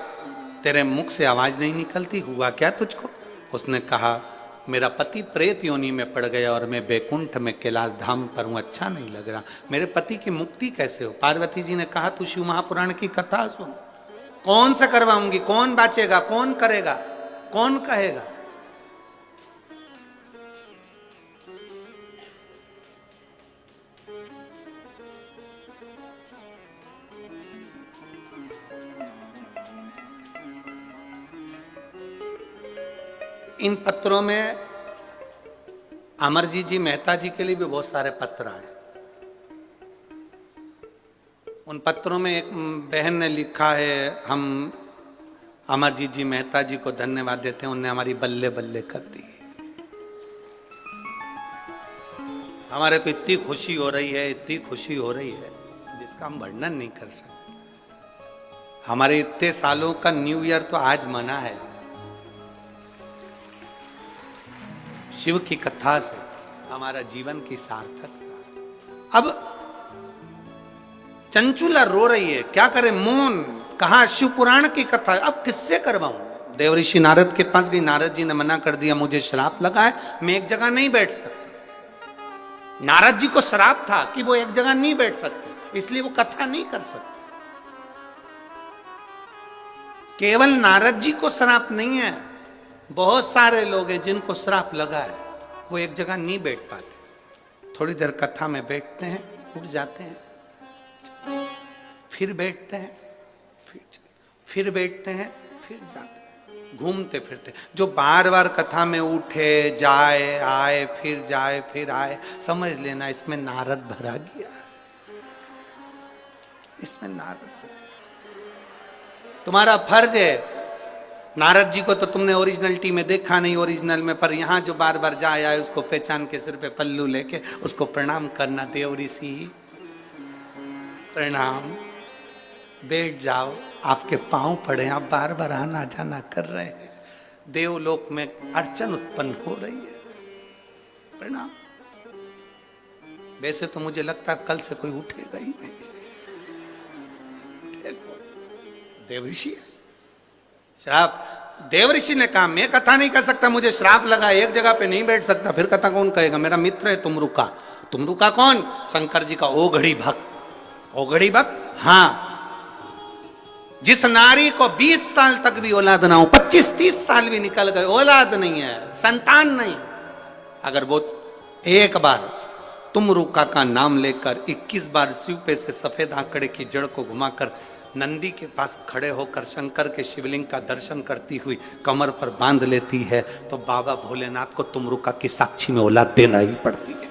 तेरे मुख से आवाज नहीं निकलती, हुआ क्या तुझको? उसने कहा मेरा पति प्रेत योनि में पड़ गया और मैं बैकुंठ में कैलाश धाम पर हूं, अच्छा नहीं लग रहा, मेरे पति की मुक्ति कैसे हो? पार्वती जी ने कहा तू शिव महापुराण की कथा सुन, कौन से करवाऊंगी, कौन बाचेगा, कौन करेगा, कौन कहेगा? इन पत्रों में अमरजीत जी मेहता जी के लिए भी बहुत सारे पत्र आए। उन पत्रों में एक बहन ने लिखा है, हम अमरजीत जी मेहता जी को धन्यवाद देते हैं, उनने हमारी बल्ले बल्ले कर दी। हमारे को इतनी खुशी हो रही है, इतनी खुशी हो रही है जिसका हम वर्णन नहीं कर सकते। हमारे इतने सालों का न्यू ईयर तो आज मना है, शिव की कथा से हमारा जीवन की सार्थकता। अब चंचुला रो रही है, क्या करे, मौन, कहा शिव पुराण की कथा, अब किससे करवाऊं? देवऋषि नारद के पास गई, नारद जी ने मना कर दिया, मुझे श्राप लगा है, मैं एक जगह नहीं बैठ सकती। नारद जी को श्राप था कि वो एक जगह नहीं बैठ सकते, इसलिए वो कथा नहीं कर सकते। केवल नारद जी को श्राप नहीं है, बहुत सारे लोग हैं जिनको श्राप लगा है, वो एक जगह नहीं बैठ पाते, थोड़ी देर कथा में बैठते हैं, उठ जाते हैं, फिर बैठते हैं, फिर बैठते हैं, फिर जाते हैं, घूमते फिरते। जो बार बार कथा में उठे जाए आए फिर जाए फिर आए, समझ लेना इसमें नारद भरा गया, इसमें नारद। तुम्हारा फर्ज है, नारद जी को तो तुमने ओरिजिनलिटी में देखा नहीं, ओरिजिनल में, पर यहां जो बार बार जाए आए उसको पहचान के सिर पे पल्लू लेके उसको प्रणाम करना। देव ऋषि प्रणाम, बैठ जाओ, आपके पांव पड़े, आप बार बार आना जाना कर रहे हैं, देवलोक में अड़चन उत्पन्न हो रही है, प्रणाम। वैसे तो मुझे लगता है कल से कोई उठेगा ही नहीं, देव ऋषि श्राप। देव ऋषि ने कहा मैं कथा नहीं कर सकता, मुझे श्राप लगा, एक जगह पे नहीं बैठ सकता। फिर कथा कौन कहेगा? मेरा मित्र है तुमरुका। तुमरुका कौन? शंकर जी का ओघड़ी भक्त। ओघड़ी भक्त, हाँ, जिस नारी को 20 साल तक भी औलाद ना हो, 25-30 साल भी निकल गए, औलाद नहीं है, संतान नहीं, अगर वो एक बार तुमरुका का नाम लेकर 21 बार शिव पे से सफेद आंकड़े की जड़ को घुमाकर नंदी के पास खड़े होकर शंकर के शिवलिंग का दर्शन करती हुई कमर पर बांध लेती है, तो बाबा भोलेनाथ को तुमरुका की साक्षी में औलाद देना ही पड़ती है।